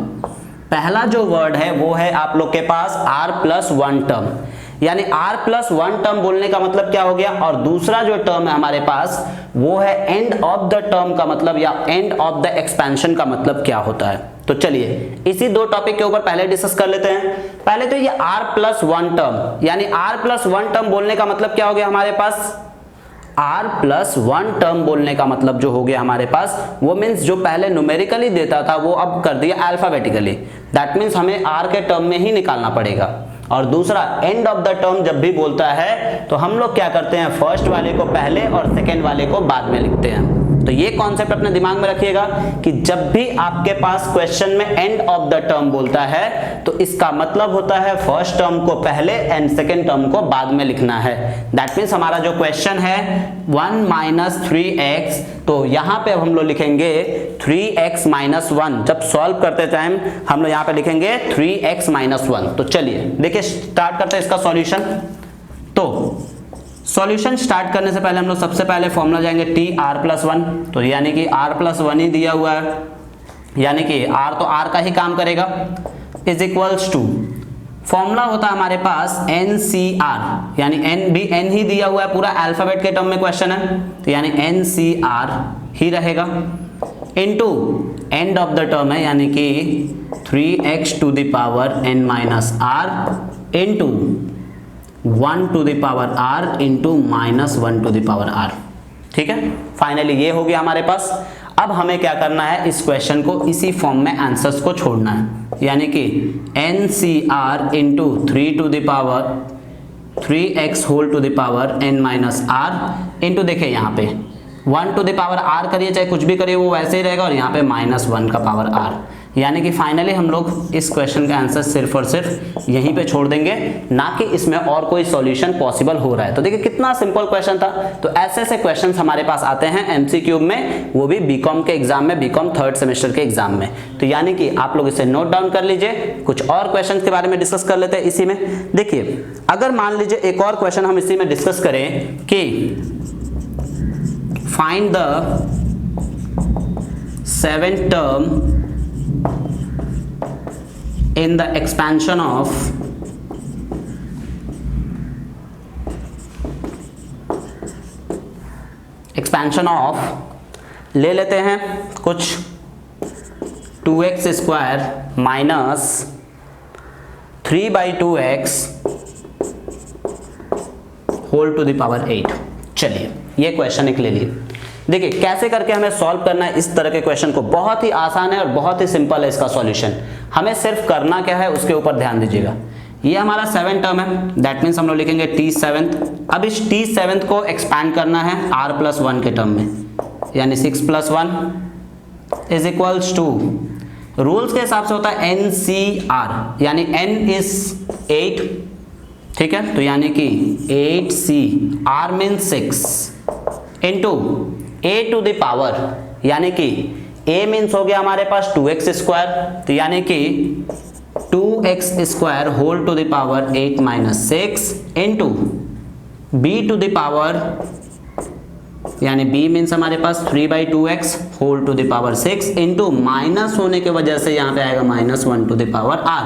Speaker 1: पहला जो वर्ड है वो है आप लोग के पास r+1 टर्म, यानी r+1 टर्म बोलने का मतलब क्या हो गया, और दूसरा जो टर्म है हमारे पास वो है एंड ऑफ द टर्म का मतलब या एंड ऑफ द एक्सपेंशन का मतलब क्या होता है। तो चलिए इसी दो टॉपिक के ऊपर पहले डिस्कस कर लेते हैं। पहले तो ये r+1 टर्म, यानी r+1 टर्म बोलने का मतलब क्या हो गया हमारे पास, r+1 टर्म बोलने का मतलब जो हो गया हमारे पास वो मीन्स जो पहले न्यूमेरिकली देता था वो अब कर दिया अल्फाबेटिकली। दैट मीन्स हमें r के टर्म में ही निकालना पड़ेगा। और दूसरा एंड ऑफ द टर्म जब भी बोलता है तो हम लोग क्या करते हैं, फर्स्ट वाले को पहले और सेकेंड वाले को बाद में लिखते हैं। तो ये कॉन्सेप्ट अपने दिमाग में रखिएगा कि जब भी आपके पास क्वेश्चन में एंड ऑफ द टर्म बोलता है तो इसका मतलब होता है फर्स्ट टर्म को पहले एंड सेकेंड टर्म को बाद में लिखना है। दैट मीन्स हमारा जो क्वेश्चन है 1 - 3x, तो यहाँ पे हम लोग लिखेंगे 3x - 1। जब सॉल्व करते टाइम हम लोग यहाँ पे लिखेंगे 3x - 1। तो चलिए देखिए स्टार्ट करते हैं इसका सॉल्यूशन। तो सॉल्यूशन स्टार्ट करने से पहले हम लोग सबसे पहले फॉर्मूला जाएंगे tr+1, तो यानी कि r+1 ही दिया हुआ है, यानी कि r तो r का ही काम करेगा, इज इक्वल्स टू फॉर्मूला होता है हमारे पास NCR, यानी n भी n ही दिया हुआ है, पूरा अल्फाबेट के टर्म में क्वेश्चन है, तो यानी NCR ही रहेगा into end of the term है यानी कि 3x to the power n minus r into 1 to the power r into -1 to the power r। ठीक है, फाइनली ये हो गया हमारे पास। अब हमें क्या करना है, इस क्वेश्चन को इसी फॉर्म में आंसर्स को छोड़ना है, यानी कि NCR into 3 to the power 3x whole to the power n minus r into देखिए यहाँ पे 1 टू द पावर r करिए चाहे कुछ भी करिए वो वैसे ही रहेगा, और यहाँ पे -1 का पावर r, यानी कि फाइनली हम लोग इस क्वेश्चन का आंसर सिर्फ और सिर्फ यहीं पे छोड़ देंगे, ना कि इसमें और कोई सॉल्यूशन पॉसिबल हो रहा है। तो देखिए कितना सिंपल क्वेश्चन था। तो ऐसे ऐसे क्वेश्चंस हमारे पास आते हैं एमसीक्यू में, वो भी बीकॉम के एग्जाम में, बीकॉम 3rd सेमेस्टर के एग्जाम में। तो यानी कि आप लोग इसे नोट डाउन कर लीजिए। कुछ और क्वेश्चन के बारे में डिस्कस कर लेते हैं इसी में। देखिए अगर मान लीजिए एक और क्वेश्चन हम इसी में डिस्कस करें कि find the 7th term in the expansion of ले लेते हैं कुछ 2x square minus 3/2x whole to the power 8। चलिए ये क्वेश्चन एक ले लिए। देखिए कैसे करके हमें सॉल्व करना है इस तरह के क्वेश्चन को, बहुत ही आसान है और बहुत ही सिंपल है इसका सॉल्यूशन। हमें सिर्फ करना क्या है उसके ऊपर ध्यान दीजिएगा। ये हमारा 7th टर्म है, दैट मीन्स हम लोग लिखेंगे t7। अब इस t7 को एक्सपैंड करना है r+1 के टर्म में, यानी 6+1 इज इक्वल्स टू, रूल्स के हिसाब से होता है NCR, यानी n इज 8, ठीक है, तो यानी कि 8c, r means 6 into a to the power, यानी कि a मीन्स हो गया हमारे पास 2x स्क्वायर, तो यानी कि 2x square whole to the power 8 minus 6 into b to the power, यानी b मीन्स हमारे पास 3/2x whole to the power 6 into minus होने के वजह से यहाँ पे आएगा -1 टू द पावर r,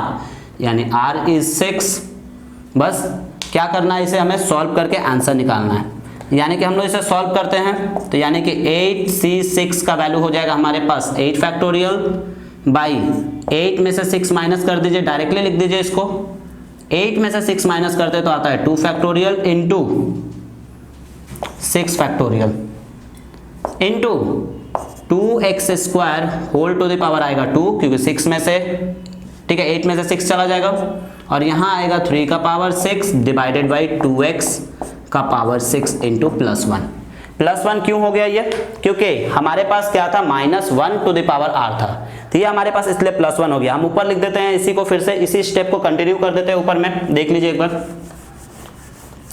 Speaker 1: यानी r इज 6। बस क्या करना है, इसे हमें सॉल्व करके आंसर निकालना है। यानी कि हम लोग इसे सॉल्व करते हैं तो यानी कि 8c6 का वैल्यू हो जाएगा हमारे पास 8 फैक्टोरियल बाई 8 में से 6 माइनस कर दीजिए, डायरेक्टली लिख दीजिए इसको। 8 में से 6 माइनस करते तो आता है 2 factorial into 6 factorial into 2x square whole to the power आएगा 2, क्योंकि 6 में से, ठीक है, 8 में से 6 चला जाएगा, और यहाँ आएगा 3 का पावर 6 डिवाइडेड बाई 2x का पावर 6 इंटू +1 क्यों हो गया ये, क्योंकि हमारे पास क्या था, -1 टू द पावर r था, तो ये हमारे पास इसलिए +1 हो गया। हम ऊपर लिख देते हैं इसी को, फिर से इसी स्टेप को कंटिन्यू कर देते हैं ऊपर में, देख लीजिए एक बार।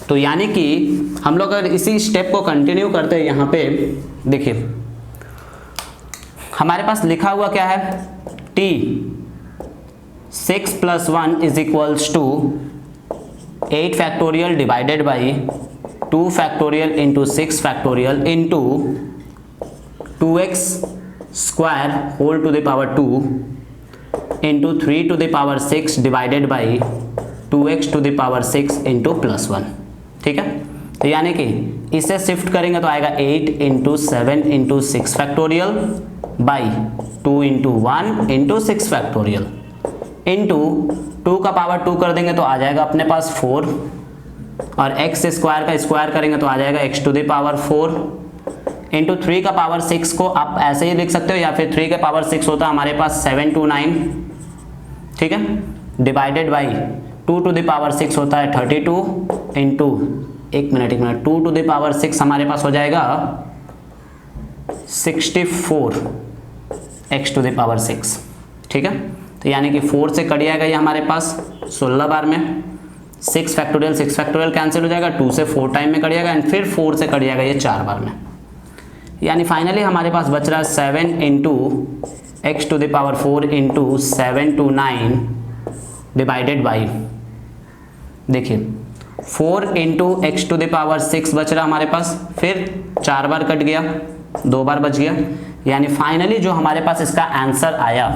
Speaker 1: तो यानी कि हम लोग अगर इसी स्टेप को कंटिन्यू करते हैं, यहाँ पे देखिए हमारे पास लिखा हुआ क्या है, 6 + 1 is equals to 8 factorial divided by 2 factorial into 6 factorial into 2x square whole to the power 2 into 3 to the power 6 divided by 2x to the power 6 into +1। ठीक है, तो यानी कि इसे शिफ्ट करेंगे तो आएगा 8 into 7 into 6 factorial by 2 into 1 into 6 factorial into 2 का पावर 2 कर देंगे तो आ जाएगा अपने पास 4 और x स्क्वायर का स्क्वायर करेंगे तो आ जाएगा x to the power 4 into 3 का पावर 6 को आप ऐसे ही लिख सकते हो या फिर 3 के पावर 6 होता है हमारे पास 7 to 9। ठीक है, divided by 2 to the power 6 होता है 32 इंटू एक मिनट 2 टू द पावर 6 हमारे पास हो जाएगा 64 x टू द पावर 6। ठीक है, तो यानी कि 4 से कट जाएगा ये हमारे पास 16 बार में, 6 फैक्टोरियल कैंसिल हो जाएगा, 2 से 4 टाइम में कट जाएगा एंड फिर 4 से कट जाएगा ये 4 बार में। यानी फाइनली हमारे पास बच रहा है 7 into X to the power 4 into 7 to 9 divided by, देखिए 4 into X to the power 6 बच रहा हमारे पास, फिर 4 बार कट गया, 2 बार बच गया। यानी फाइनली जो हमारे पास इसका आंसर आया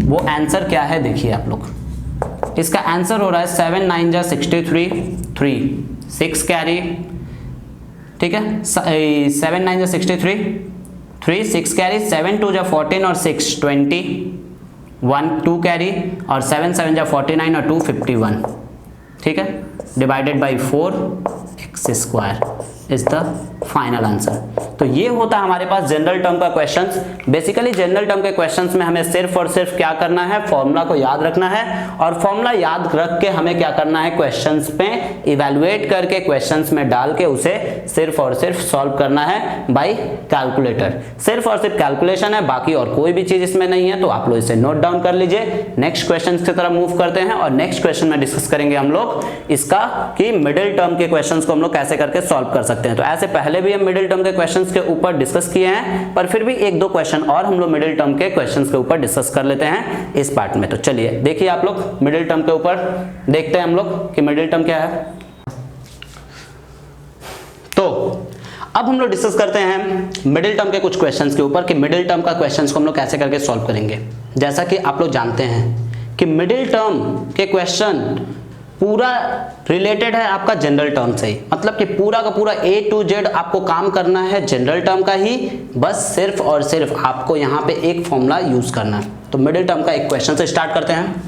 Speaker 1: वो आंसर क्या है देखिए आप लोग, इसका आंसर हो रहा है 7 9 जा 63, 3 6 कैरी। ठीक है, 7 9 जा 63, 3 6 कैरी, 7 2 जा 14 और 6 20, 1 2 कैरी और 7 7 जा 49 और 2 51। ठीक है, divided by 4 x square is the final answer. तो ये होता है हमारे पास जनरल टर्म का क्वेश्चंस। बेसिकली जनरल टर्म के क्वेश्चंस में हमें सिर्फ और सिर्फ क्या करना है, फॉर्मूला को याद रखना है और फॉर्मूला याद रख के हमें क्या करना है, क्वेश्चंस पे इवैल्यूएट करके क्वेश्चंस में डाल के उसे सिर्फ और सिर्फ सॉल्व करना है बाय कैलकुलेटर। सिर्फ और सिर्फ कैलकुलेशन है, बाकी और कोई भी चीज इसमें नहीं है। तो आप लोग इसे नोट डाउन कर लीजिए। नेक्स्ट क्वेश्चन की तरफ मूव करते हैं और नेक्स्ट क्वेश्चन में डिस्कस करेंगे हम लोग इसका कि मिडिल टर्म के क्वेश्चंस को हम लोग कैसे करके सॉल्व कर सकते हैं। तो ऐसे पहले भी हम मिडिल टर्म के क्वेश्चंस के ऊपर डिस्कस किए हैं, पर फिर भी एक दो क्वेश्चन और हम लोग मिडिल टर्म के क्वेश्चंस के ऊपर डिस्कस कर लेते हैं इस पार्ट में। तो चलिए देखिए आप लोग मिडिल टर्म के ऊपर देखते हैं हम लोग कि मिडिल टर्म क्या है। तो अब हम लोग डिस्कस करते हैं मिडिल टर्म के कुछ क्वेश्चंस के ऊपर कि मिडिल टर्म का क्वेश्चंस को हम लोग कैसे करके सॉल्व करेंगे। जैसा कि आप लोग जानते हैं कि मिडिल टर्म के क्वेश्चन पूरा रिलेटेड है आपका जनरल टर्म से ही, मतलब कि पूरा का पूरा A to Z आपको काम करना है जनरल टर्म का ही, बस सिर्फ और सिर्फ आपको यहाँ पे एक फॉर्मूला यूज करना है। तो मिडिल टर्म का एक क्वेश्चन से स्टार्ट करते हैं।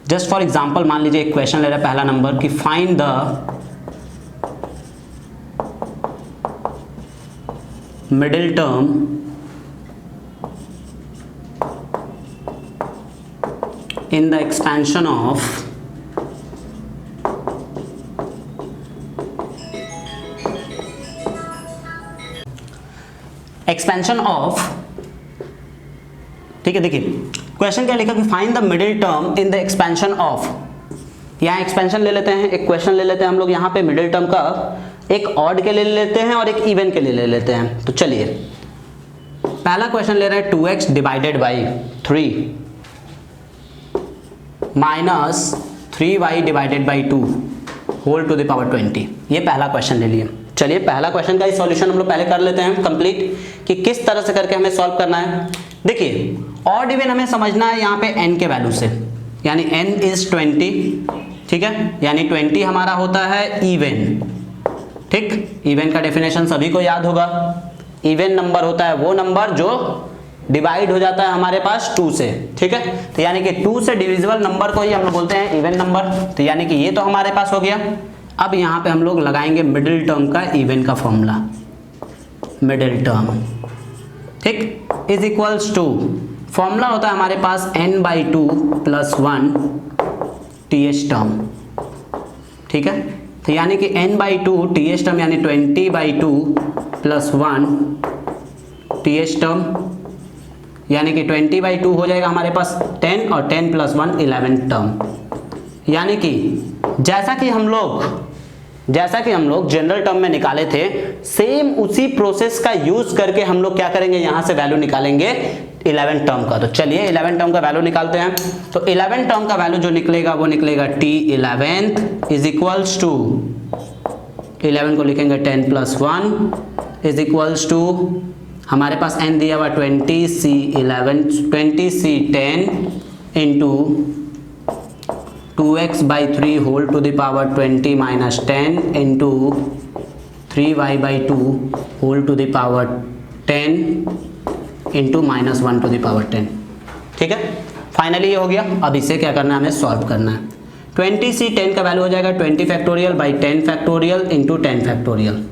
Speaker 1: जस्ट फॉर एग्जांपल मान लीजिए एक क्वेश्चन ले रहा है पहला नंबर कि find the middle term in the expansion of expansion of, ठीक है। देखिए क्वेश्चन क्या लिखा कि find the middle term in the expansion of, यहाँ एक्सपेंशन ले लेते हैं, एक क्वेश्चन ले लेते हैं हम लोग यहाँ पे मिडिल टर्म का, एक ऑड के लिए ले लेते हैं और एक इवन के लिए ले लेते हैं। तो चलिए पहला क्वेश्चन ले रहे हैं 2x divided by 3 minus 3y divided by 2 whole to the power 20। ये पहला क्वेश्चन ले लिए। चलिए पहला क्वेश्चन का ही सॉल्यूशन हम लोग पहले कर लेते हैं कंप्लीट कि किस तरह से करके हमें सॉल्व करना है। देखिए ऑड इवन हमें समझना है यहाँ पे n के वैल्यू से, यानी n इज 20, ठीक है, यानी 20 हमारा होता है इवन। ठीक, इवन का डेफिनेशन सभी को याद होगा। इवन नंबर होता है वो नंबर जो डिवाइड हो जाता है हमारे पास 2 से, ठीक है। तो यानी कि 2 से डिविजिबल नंबर को ही हम लोग बोलते हैं इवन नंबर। तो यानी कि ये तो हमारे पास हो गया। अब यहाँ पे हम लोग लगाएंगे मिडिल टर्म का इवन का फॉर्मूला, मिडिल टर्म, ठीक, इज इक्वल्स टू, फॉर्मूला होता है हमारे पास n/2 + 1 th टर्म, ठीक है। तो यानी कि n/2 th टर्म यानी 20/2 + 1 th टर्म, यानी कि 20/2 हो जाएगा हमारे पास 10 और 10 + 1 11 टर्म। यानी कि जैसा कि हम लोग जैसा कि हम लोग जनरल टर्म में निकाले थे, सेम उसी प्रोसेस का यूज करके हम लोग क्या करेंगे, यहां से वैल्यू निकालेंगे 11 टर्म का। तो चलिए 11 टर्म का वैल्यू निकालते हैं। तो 11 टर्म का वैल्यू जो निकलेगा वो निकलेगा T11 इज इक्वल्स टू 11 को लिखेंगे 10 + 1 इज इक्वल्स टू हमारे पास n दिया हुआ 20c10 into 2x/3 whole to the power 20 - 10 into 3y/2 whole to the power 10 into -1 to the power 10। ठीक है, फाइनली ये हो गया। अब इसे क्या करना है, हमें सॉल्व करना है। 20c10 का वैल्यू हो जाएगा 20 factorial by 10 factorial into 10 factorial.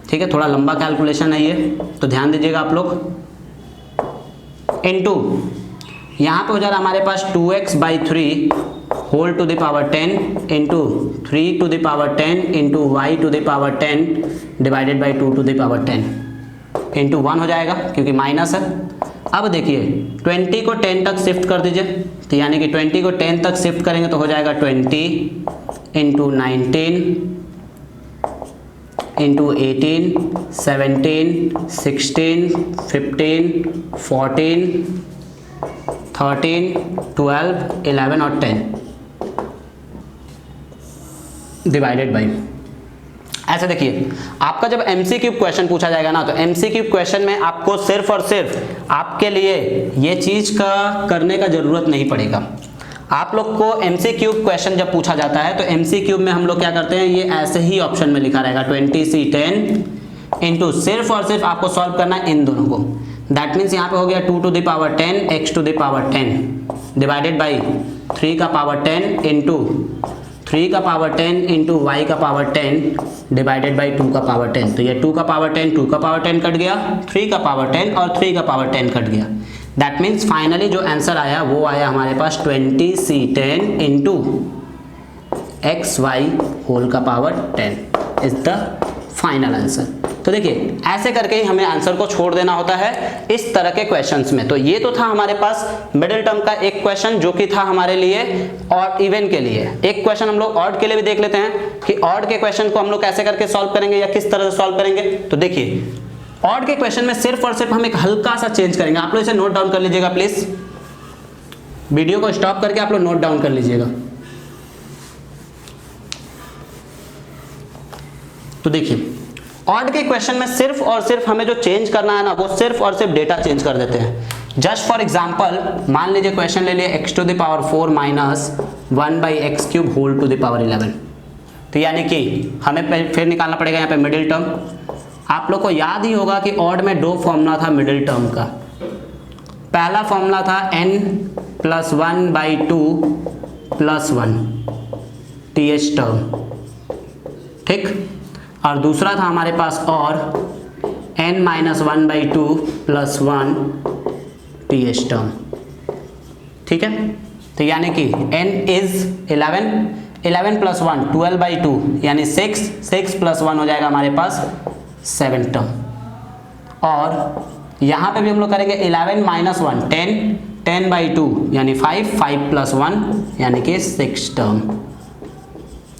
Speaker 1: ठीक है, थोड़ा लंबा कैलकुलेशन है ये, तो ध्यान दीजिएगा आप लोग। इंटू यहाँ पे हो जा रहा है हमारे पास 2x/3 whole to the power 10 into 3 to the power 10 into y to the power 10 divided by 2 to the power 10 into 1 हो जाएगा क्योंकि माइनस है। अब देखिए 20 को 10 तक शिफ्ट कर दीजिए, तो यानी कि 20 को 10 तक शिफ्ट करेंगे तो हो जाएगा 20 इंटू 19 इंटू 18 17 16 15 14 13 12 11 और 10 डिवाइडेड बाई। ऐसे देखिए आपका जब MCQ क्वेश्चन पूछा जाएगा ना, तो MCQ क्वेश्चन में आपको सिर्फ और सिर्फ आपके लिए ये चीज़ का करने का ज़रूरत नहीं पड़ेगा। आप लोग को MCQ क्वेश्चन जब पूछा जाता है तो MCQ में हम लोग क्या करते हैं, ये ऐसे ही ऑप्शन में लिखा रहेगा 20c10 इंटू सिर्फ और सिर्फ आपको सॉल्व करना है इन दोनों को। दैट मीन्स यहाँ पे हो गया 2 to the power 10 x to the power 10 divided by 3 का पावर 10 इंटू 3 का पावर 10 इंटू y का पावर 10 डिवाइडेड बाई 2 का पावर 10। तो ये 2 का पावर 10 2 का पावर 10 कट गया, 3 का पावर 10 और 3 का पावर 10 कट गया। दैट मीन्स फाइनली जो आंसर आया वो आया हमारे पास 20c10 इंटू xy होल का power 10 is the final answer. तो देखिए ऐसे करके ही हमें आंसर को छोड़ देना होता है इस तरह के क्वेश्चंस में। तो ये तो था हमारे पास मिडिल टर्म का एक क्वेश्चन जो कि था हमारे लिए और इवन के लिए। एक क्वेश्चन हम लोग ऑड के लिए भी देख लेते हैं कि ऑड के क्वेश्चन को हम लोग कैसे करके सॉल्व करेंगे या किस तरह से सॉल्व करेंगे। तो देखिए ऑड के क्वेश्चन में सिर्फ और सिर्फ हम एक हल्का सा चेंज करेंगे। आप लोग इसे नोट डाउन कर लीजिएगा प्लीज, वीडियो को स्टॉप करके आप लोग नोट डाउन कर लीजिएगा। तो देखिए ऑड के क्वेश्चन में सिर्फ और सिर्फ हमें जो चेंज करना है ना, वो सिर्फ और सिर्फ डेटा चेंज कर देते हैं। जस्ट फॉर एग्जांपल मान लीजिए क्वेश्चन ले लिए x to the power 4 minus 1/x³ whole to the power 11। तो यानी कि हमें फिर निकालना पड़ेगा यहाँ पे मिडिल टर्म। आप लोग को याद ही होगा कि ऑड में दो फॉर्मूला था मिडिल टर्म का। पहला फॉर्मूला था n+1/2 + 1 TH टर्म, ठीक, और दूसरा था हमारे पास और n-1/2 + 1 TH टर्म। ठीक है, तो यानी कि n इज 11 + 1 12/2 यानी 6 + 1 हो जाएगा हमारे पास 7 टर्म। और यहाँ पे भी हम लोग करेंगे 11 - 1 10/2 यानी 5 + 1 यानी कि 6 टर्म।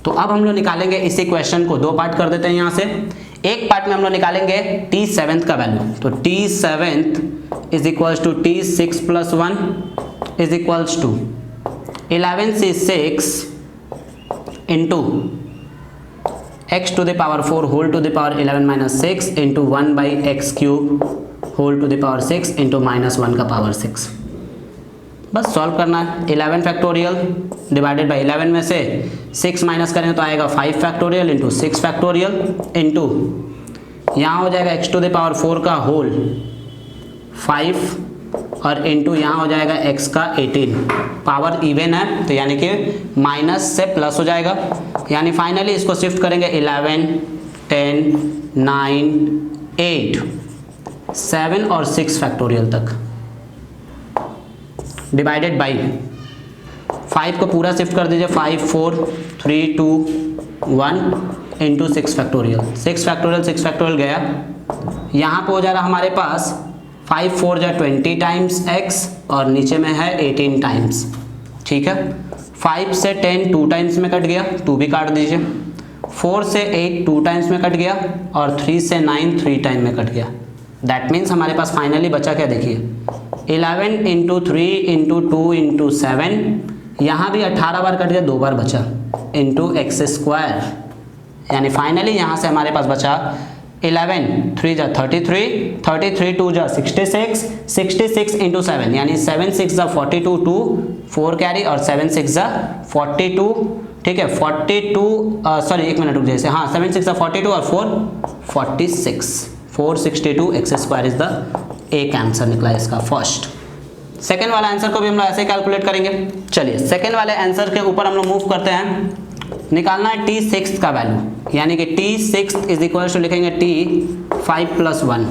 Speaker 1: तो अब हम लोग निकालेंगे इसी क्वेश्चन को, दो पार्ट कर देते हैं यहाँ से। एक पार्ट में हम लोग निकालेंगे T7 का वैल्यू। तो T7 is equals to T6 + 1 is equals to 11c6 into x to the power 4 whole to the power 11 - 6 into 1/x³ whole to the power 6 into -1 का पावर 6। बस सॉल्व करना है। 11 फैक्टोरियल डिवाइडेड बाई 11 में से 6 minus करें तो आएगा 5 factorial into 6 factorial into यहाँ हो जाएगा x टू द पावर 4 का होल 5 और इंटू यहाँ हो जाएगा x का 18। पावर इवन है तो यानी कि माइनस से प्लस हो जाएगा। यानी फाइनली इसको शिफ्ट करेंगे 11 10 9 8 7 और 6 फैक्टोरियल तक डिवाइडेड बाई 5 को पूरा शिफ्ट कर दीजिए 5 4 3 2 1 इंटू 6 फैक्टोरियल 6 फैक्टोरियल गया। यहाँ पे हो जा रहा हमारे पास 5 4 जा 20 टाइम्स x और नीचे में है 18 टाइम्स। ठीक है, 5 से 10 2 टाइम्स में कट गया, 2 भी काट दीजिए। 4 से 8 2 टाइम्स में कट गया और 3 से 9 3 टाइम में कट गया। दैट मीन्स हमारे पास फाइनली बचा क्या, देखिए 11 इंटू 3 इंटू 2 इंटू 7, यहाँ भी 18 बार कट गया, 2 बार बचा, इंटू एक्स स्क्वायर। यानी फाइनली यहाँ से हमारे पास बचा 11 3 जा 33, 33 2 जा 66, 66 इंटू 7 यानी 7 6 जा 42, 2 4 कैरी और 7 6 जा 42, ठीक है 42 सॉरी एक मिनट रुक जाइए, हाँ 7 6 जा 42 और 4 46, 462 एक्स स्क्वायर इज द एक आंसर निकला इसका फर्स्ट। सेकेंड वाला आंसर को भी हम लोग ऐसे कैलकुलेट करेंगे। चलिए सेकेंड वाले आंसर के ऊपर हम लोग मूव करते हैं। निकालना है टी सिक्स का वैल्यू, यानी कि T six is equals to लिखेंगे T 5 + 1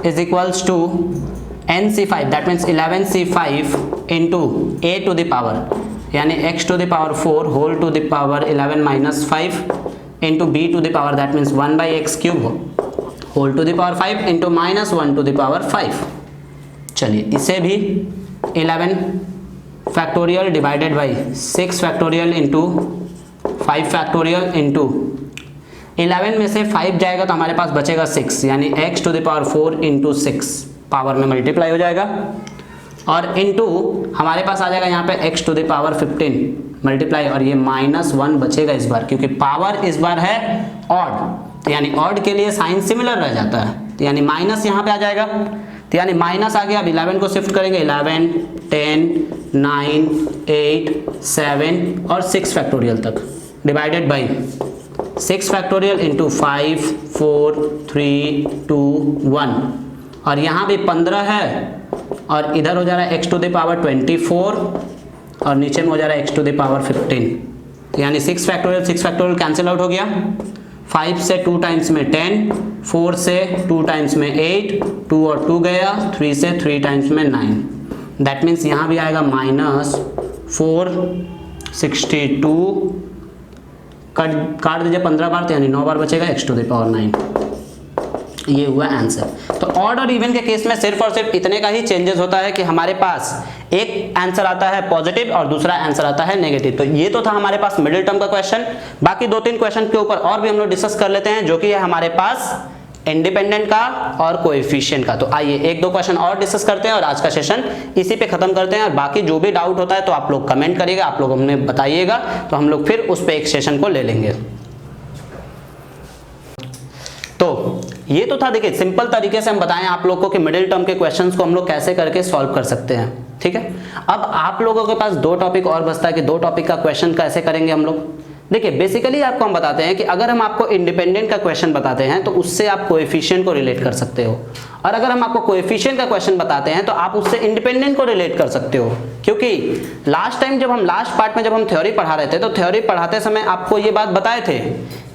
Speaker 1: is equals to N C 5, that means 11 C 5 into A to the power यानी x to the power 4 whole to the power 11 minus 5 into B to the power that means 1/x cube whole to the power 5 into minus 1 to the power 5। चलिए इसे भी 11 factorial divided by 6 factorial into 5 factorial into 11 में से 5 जाएगा तो हमारे पास बचेगा 6 यानी x to the power 4 into 6 power में मल्टीप्लाई हो जाएगा और इंटू हमारे पास आ जाएगा यहाँ पे x to the power 15 multiply और ये -1 बचेगा इस बार, क्योंकि पावर इस बार है ऑड, यानी ऑड के लिए साइन सिमिलर रह जाता है, तो यानी माइनस यहाँ पे आ जाएगा, तो यानी माइनस आ गया। अब 11 को शिफ्ट करेंगे 11 10 9 8 7 और 6 फैक्टोरियल तक डिवाइडेड बाई 6 फैक्टोरियल इंटू 5 4 3 2 1 और यहाँ भी 15 है और इधर हो जा रहा है x टू द पावर 24 और नीचे में हो जा रहा है x टू द पावर 15, तो यानी 6 फैक्टोरियल कैंसिल आउट हो गया। 5 से 2 टाइम्स में 10, 4 से 2 टाइम्स में 8, 2 और 2 गया, 3 से 3 टाइम्स में 9, दैट मीन्स यहाँ भी आएगा -462 काट दीजिए 15 बार तो यानी 9 बार बचेगा x टू द पावर 9। ये हुआ आंसर। तो ऑड और इवन के केस में सिर्फ और सिर्फ इतने का ही चेंजेस होता है कि हमारे पास एक आंसर आता है पॉजिटिव और दूसरा आंसर आता है नेगेटिव। तो ये तो था हमारे पास मिडिल टर्म का क्वेश्चन। बाकी 2-3 क्वेश्चन के ऊपर और भी हम लोग डिस्कस कर लेते हैं, जो कि है हमारे पास इंडिपेंडेंट का और कोएफिशिएंट का। तो आइए 1-2 क्वेश्चन और डिस्कस करते हैं और आज का सेशन इसी पे खत्म करते हैं। और बाकी जो भी डाउट होता है तो आप लोग कमेंट करिएगा, आप लोग हमें बताइएगा, तो हम लोग फिर उस पे एक सेशन को ले लेंगे। तो ये तो था, देखिए सिंपल तरीके से हम बताएं आप लोगों को कि मिडिल टर्म के क्वेश्चंस को हम लोग कैसे करके सॉल्व कर सकते हैं, ठीक है। अब आप लोगों के पास 2 टॉपिक और बचता है कि 2 टॉपिक का क्वेश्चन कैसे करेंगे हम लोग। देखिए बेसिकली आपको हम बताते हैं कि अगर हम आपको इंडिपेंडेंट का क्वेश्चन बताते हैं तो उससे आप कोएफिशिएंट को रिलेट कर सकते हो, और अगर हम आपको कोएफिशिएंट का क्वेश्चन बताते हैं तो आप उससे इंडिपेंडेंट को रिलेट कर सकते हो। क्योंकि लास्ट टाइम जब हम लास्ट पार्ट में जब हम थ्योरी पढ़ा रहे थे तो थ्योरी पढ़ाते समय आपको ये बात बताए थे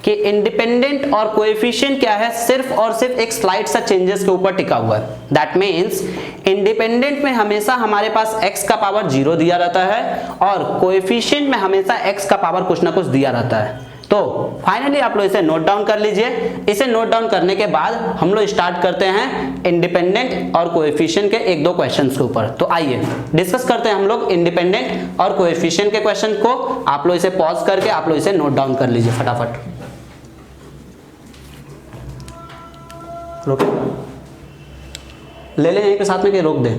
Speaker 1: कि इंडिपेंडेंट और कोएफिशिएंट क्या है, सिर्फ और सिर्फ एक स्लाइड सा चेंजेस के ऊपर टिका हुआ है। दैट मीन्स इंडिपेंडेंट में हमेशा हमारे पास x का पावर 0 दिया रहता है और कोएफिशिएंट में हमेशा x का पावर कुछ ना कुछ दिया रहता है। तो फाइनली आप लोग इसे नोट डाउन कर लीजिए। इसे नोट डाउन करने के बाद हम लोग स्टार्ट करते हैं इंडिपेंडेंट और कोएफिशिएंट के 1-2 क्वेश्चंस के ऊपर। तो आइए डिस्कस करते हैं हम लोग इंडिपेंडेंट और कोएफिशिएंट के क्वेश्चन को। आप लोग इसे पॉज करके आप लोग इसे नोट डाउन कर लीजिए फटाफट। रोके ले लें यहीं पे साथ में, कि रोक दें?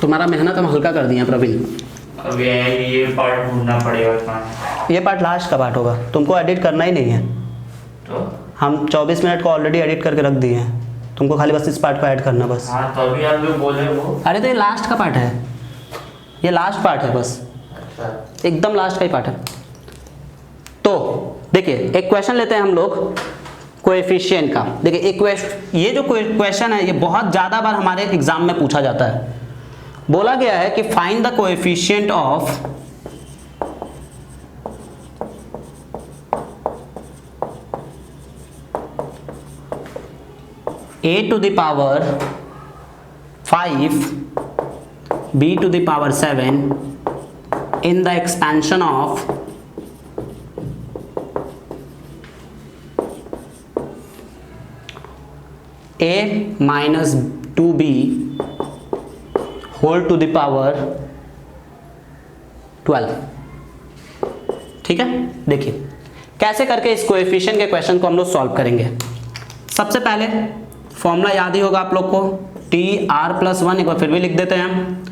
Speaker 1: तुम्हारा मेहनत हम हल्का कर दिए प्रवीण।
Speaker 2: अब ये पार्ट ढूंढना पड़ेगा कहाँ?
Speaker 1: ये पार्ट लास्ट का पार्ट होगा, तुमको एडिट करना ही नहीं है।
Speaker 2: तो
Speaker 1: हम 24 मिनट को ऑलरेडी एडिट करके रख दिए हैं, तुमको खाली बस इस पार्ट को ऐड करना बस।
Speaker 2: हाँ तो अभी आप लोग बोले वो।
Speaker 1: अरे तो ये लास्ट का पार्ट है, ये लास्ट पार्ट है बस,
Speaker 2: अच्छा
Speaker 1: एकदम लास्ट का ही पार्ट है। तो देखिए एक क्वेश्चन लेते हैं हम लोग कोएफिशिएंट का। देखिए ये जो क्वेश्चन है ये बहुत ज़्यादा बार हमारे एग्जाम में पूछा जाता है। बोला गया है कि find the coefficient of a to the power 5 b to the power 7 in the expansion of a minus 2b whole to the power 12। ठीक है, देखिए कैसे करके इस कोएफिशिएंट के क्वेश्चन को हम लोग सॉल्व करेंगे। सबसे पहले फॉर्मूला याद ही होगा आप लोग को, टी आर प्लस 1, एक बार फिर भी लिख देते हैं हम,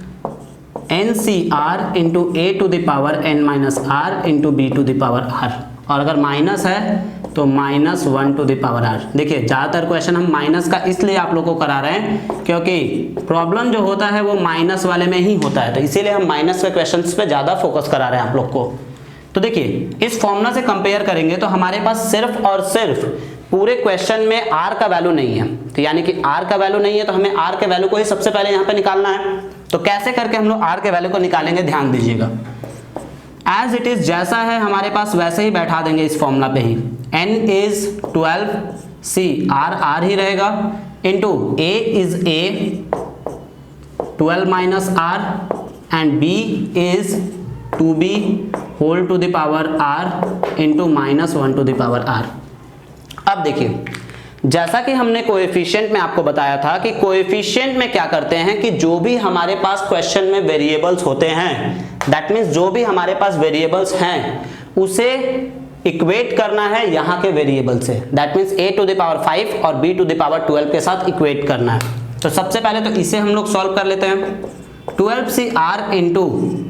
Speaker 1: N C R into A to the power N minus R into B to the power R, और अगर माइनस है तो minus 1 to the power R. देखिए ज़्यादातर क्वेश्चन हम माइनस का इसलिए आप लोग को करा रहे हैं क्योंकि प्रॉब्लम जो होता है वो माइनस वाले में ही होता है, तो इसीलिए हम माइनस के क्वेश्चंस पे ज़्यादा फोकस करा रहे हैं आप लोग को। तो देखिए इस फॉर्मूला से कंपेयर करेंगे तो हमारे पास सिर्फ और सिर्फ पूरे क्वेश्चन में r का वैल्यू नहीं है, तो यानी कि r का वैल्यू नहीं है तो हमें r के वैल्यू को ही सबसे पहले यहाँ पे निकालना है। तो कैसे करके हम लोग r के वैल्यू को निकालेंगे, ध्यान दीजिएगा। एज इट इज जैसा है हमारे पास वैसे ही बैठा देंगे इस फॉर्मूला पे ही, n इज 12, c r ही रहेगा, into a is a 12 minus r and b is 2b whole to the power r into minus 1 to the power r। अब देखिए जैसा कि हमने कोएफिशिएंट में आपको बताया था कि कोएफिशिएंट में क्या करते हैं कि जो भी हमारे पास क्वेश्चन में वेरिएबल्स होते हैं, दैट मीन्स जो भी हमारे पास वेरिएबल्स हैं उसे इक्वेट करना है यहाँ के वेरिएबल से, that means a to the power 5 और b टू द पावर 12 के साथ इक्वेट करना है। तो सबसे पहले तो इसे हम लोग सॉल्व कर लेते हैं। 12cr into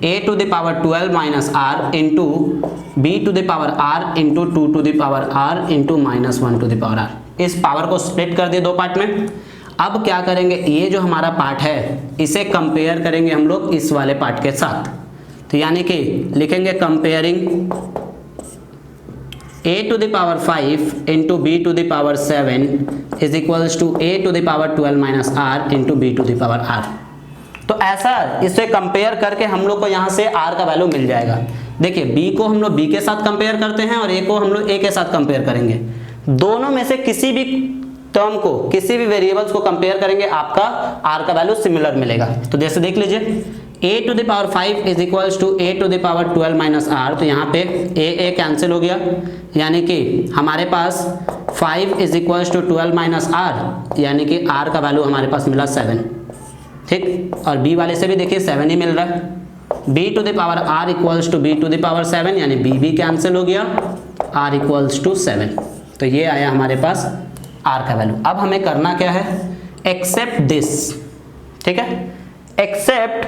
Speaker 1: a to the power 12 minus r into b to the power r into 2 to the power r into minus 1 to the power r। इस पावर को स्प्लिट कर दिए दो पार्ट में। अब क्या करेंगे, ये जो हमारा पार्ट है इसे कंपेयर करेंगे हम लोग इस वाले पार्ट के साथ, तो यानी कि लिखेंगे comparing a to the power 5 into b to the power 7 is equals to a to the power 12 minus r into b to the power r। तो ऐसा इसे कंपेयर करके हम लोग को यहाँ से r का वैल्यू मिल जाएगा। देखिए b को हम लोग b के साथ कंपेयर करते हैं और a को हम लोग a के साथ कंपेयर करेंगे। दोनों में से किसी भी टर्म को, किसी भी वेरिएबल्स को कंपेयर करेंगे, आपका r का वैल्यू सिमिलर मिलेगा। तो जैसे देख लीजिए a to the power 5 is equals to a to the power 12 minus r, तो यहाँ पे a कैंसिल हो गया, यानी कि हमारे पास 5 is equals to 12 minus r, यानी कि r का वैल्यू हमारे पास मिला 7। ठीक, और b वाले से भी देखिए 7 ही मिल रहा है। b to the power r equals to b to the power 7, यानी b भी कैंसिल हो गया, r इक्वल्स टू 7। तो ये आया हमारे पास r का वैल्यू। अब हमें करना क्या है, एक्सेप्ट दिस, ठीक है, except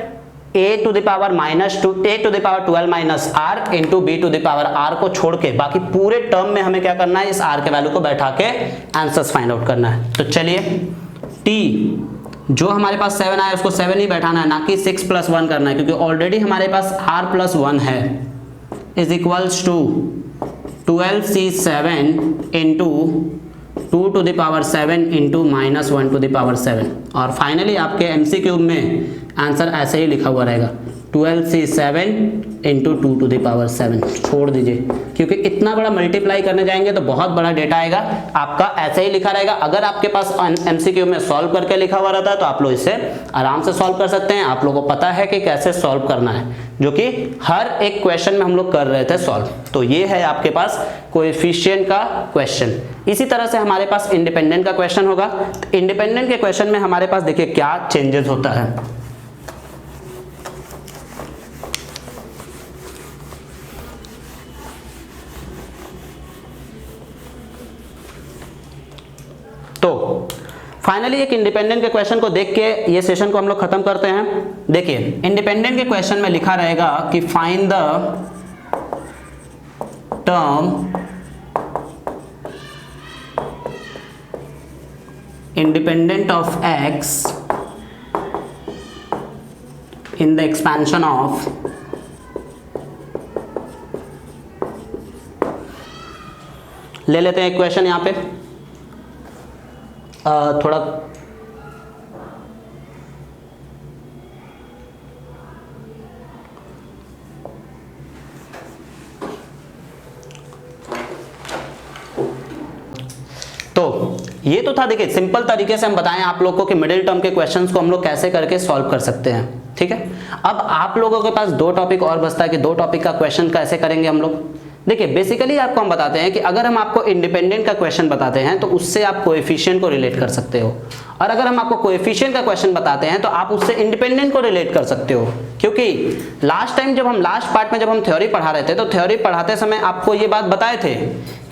Speaker 1: a to the power a to the power 12 minus r into b to the power r को छोड़ के बाकी पूरे टर्म में हमें क्या करना है, इस r के वैल्यू को बैठा के आंसर्स फाइंड आउट करना है। तो चलिए t जो हमारे पास 7 आया उसको 7 ही बैठाना है, ना कि 6 प्लस 1 करना है, क्योंकि ऑलरेडी हमारे पास r प्लस 1 है, is equals to 12c7 into 2 to the power 7 into minus 1 to the power 7। और फाइनली आपके एमसीक्यू में आंसर ऐसे ही लिखा हुआ रहेगा 12c7 into 2 to the power 7। छोड़ दीजिए, क्योंकि इतना बड़ा मल्टीप्लाई करने जाएंगे तो बहुत बड़ा डेटा आएगा, आपका ऐसे ही लिखा रहेगा। अगर आपके पास एमसीक्यू में सॉल्व करके लिखा हुआ रहता है तो आप लोग इसे आराम से सॉल्व कर सकते हैं। आप लोगों को पता है कि कैसे सॉल्व करना है, जो कि हर एक क्वेश्चन में हम लोग कर रहे थे सॉल्व। तो ये है आपके पास कोएफिशिएंट का क्वेश्चन। इसी तरह से हमारे पास इंडिपेंडेंट का क्वेश्चन होगा। इंडिपेंडेंट के क्वेश्चन में हमारे पास देखिए क्या चेंजेस होता है। तो फाइनली एक इंडिपेंडेंट के क्वेश्चन को देख के ये सेशन को हम लोग खत्म करते हैं। देखिए इंडिपेंडेंट के क्वेश्चन में लिखा रहेगा कि find the term independent of x in the expansion of ले लेते हैं एक क्वेश्चन यहाँ पे थोड़ा तो ये तो था। देखिए सिंपल तरीके से हम बताएं आप लोग को कि मिडिल टर्म के क्वेश्चंस को हम लोग कैसे करके सॉल्व कर सकते हैं। ठीक है, अब आप लोगों के पास दो टॉपिक और बचता है कि दो टॉपिक का क्वेश्चन कैसे करेंगे हम लोग। देखिए बेसिकली आपको हम बताते हैं कि अगर हम आपको इंडिपेंडेंट का क्वेश्चन बताते हैं तो उससे आप कोएफिशिएंट को रिलेट कर सकते हो, और अगर हम आपको कोएफिशिएंट का क्वेश्चन बताते हैं तो आप उससे इंडिपेंडेंट को रिलेट कर सकते हो। क्योंकि लास्ट टाइम जब हम लास्ट पार्ट में जब हम थ्योरी पढ़ा रहे थे तो थ्योरी पढ़ाते समय आपको ये बात बताए थे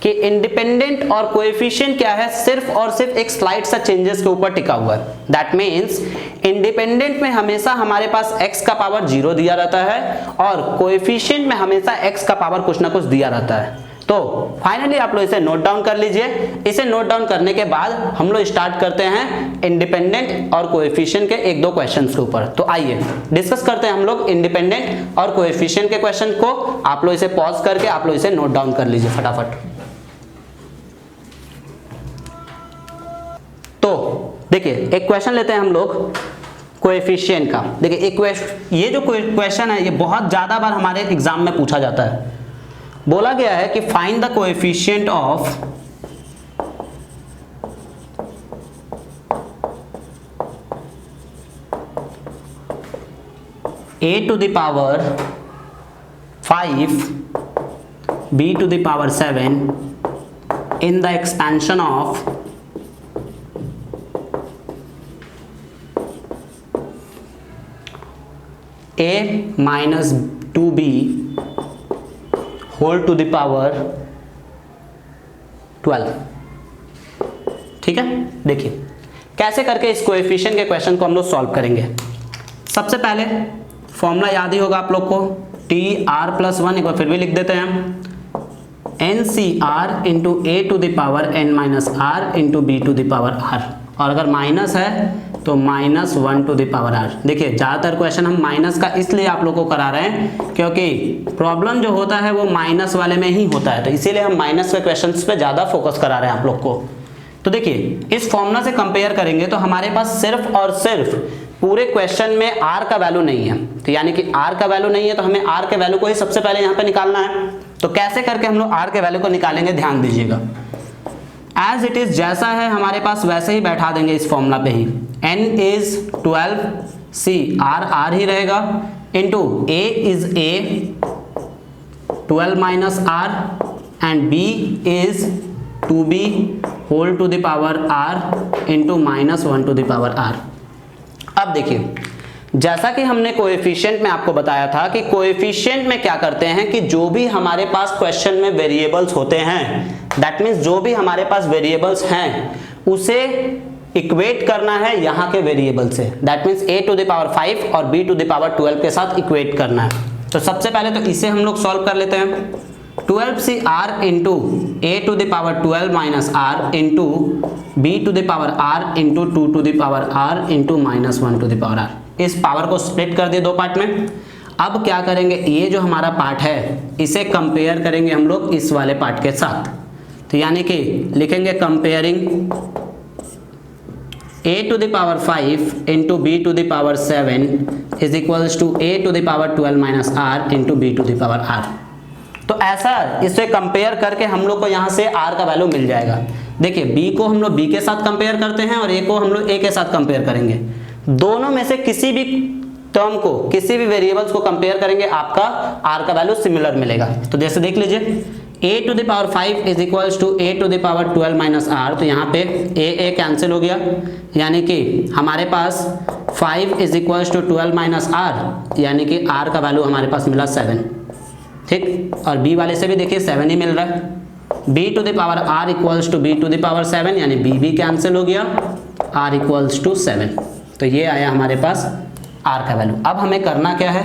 Speaker 1: कि इंडिपेंडेंट और कोएफिशिएंट क्या है, सिर्फ और सिर्फ एक स्लाइड सा चेंजेस के ऊपर टिका हुआ है। दैट मीन्स इंडिपेंडेंट में हमेशा हमारे पास x का पावर 0 दिया रहता है और कोएफिशिएंट में हमेशा x का पावर कुछ ना कुछ दिया रहता है। तो फाइनली आप लोग इसे नोट डाउन कर लीजिए। इसे नोट डाउन करने के बाद हम लोग स्टार्ट करते हैं इंडिपेंडेंट और कोएफिशिएंट के एक दो क्वेश्चंस के ऊपर। तो आइए डिस्कस करते हैं हम लोग इंडिपेंडेंट और कोएफिशिएंट के क्वेश्चन को। आप लोग इसे पॉज करके आप लोग इसे नोट डाउन कर लीजिए फटाफट। तो देखिए एक क्वेश्चन लेते हैं हम लोग कोएफिशिएंट का। देखिए ये जो क्वेश्चन है ये बहुत ज्यादा बार हमारे एग्जाम में पूछा जाता है। बोला गया है कि find the coefficient of a to the power 5 b to the power 7 in the expansion of a minus 2b whole to the power 12। ठीक है, देखिए कैसे करके इस कोएफिशिएंट के क्वेश्चन को हम लोग सॉल्व करेंगे। सबसे पहले फॉर्मूला याद ही होगा आप लोग को, टी आर प्लस 1, एक बार फिर भी लिख देते हैं हम, N C R into A to the power N minus R into B to the power R, और अगर माइनस है तो minus 1 to the power R. देखिए ज़्यादातर क्वेश्चन हम माइनस का इसलिए आप लोग को करा रहे हैं क्योंकि प्रॉब्लम जो होता है वो माइनस वाले में ही होता है, तो इसीलिए हम माइनस के क्वेश्चंस पे ज़्यादा फोकस करा रहे हैं आप लोग को। तो देखिए इस फॉर्मूला से कंपेयर करेंगे तो हमारे पास सिर्फ और सिर्फ पूरे क्वेश्चन में आर का वैल्यू नहीं है, तो यानी कि आर का वैल्यू नहीं है तो हमें आर के वैल्यू को ही सबसे पहले यहाँ पे निकालना है। तो कैसे करके हम लोग आर के वैल्यू को निकालेंगे, ध्यान दीजिएगा। एज इट इज जैसा है हमारे पास वैसे ही बैठा देंगे इस फॉर्मूला पे ही। n इज 12, c r ही रहेगा, into a is a 12 minus r and b is 2b whole to the power r into minus 1 to the power r। अब देखिए जैसा कि हमने कोएफिशिएंट में आपको बताया था कि कोएफिशिएंट में क्या करते हैं कि जो भी हमारे पास क्वेश्चन में वेरिएबल्स होते हैं, दैट मीन्स जो भी हमारे पास वेरिएबल्स हैं उसे इक्वेट करना है यहाँ के वेरिएबल से। That means a to the power 5 और b टू द पावर 12 के साथ इक्वेट करना है। तो सबसे पहले तो इसे हम लोग सॉल्व कर लेते हैं। 12cr into a to the power 12 minus r into b to the power r into 2 to the power r into minus 1 to the power r। इस पावर को स्प्लिट कर दिए दो पार्ट में। अब क्या करेंगे, ये जो हमारा पार्ट है इसे कंपेयर करेंगे हम लोग इस वाले पार्ट के साथ। तो यानी कि लिखेंगे comparing a to the power 5 into b to the power 7 is equals to a to the power 12 minus r into b to the power r। तो ऐसा इसे कंपेयर करके हम लोग को यहाँ से r का वैल्यू मिल जाएगा। देखिए b को हम लोग b के साथ कंपेयर करते हैं और a को हम लोग a के साथ कंपेयर करेंगे। दोनों में से किसी भी टर्म को, किसी भी वेरिएबल्स को कंपेयर करेंगे, आपका r का वैल्यू सिमिलर मिलेगा। तो जैसे देख लीजिए a to the power 5 is equals to a to the power 12 minus r, तो यहाँ पे a कैंसिल हो गया, यानी कि हमारे पास 5 is equals to 12 minus r, यानी कि r का वैल्यू हमारे पास मिला 7। ठीक, और b वाले से भी देखिए 7 ही मिल रहा है। b to the power r equals to b to the power 7, यानी b भी कैंसिल हो गया, r इक्वल्स टू 7। तो ये आया हमारे पास r का वैल्यू। अब हमें करना क्या है,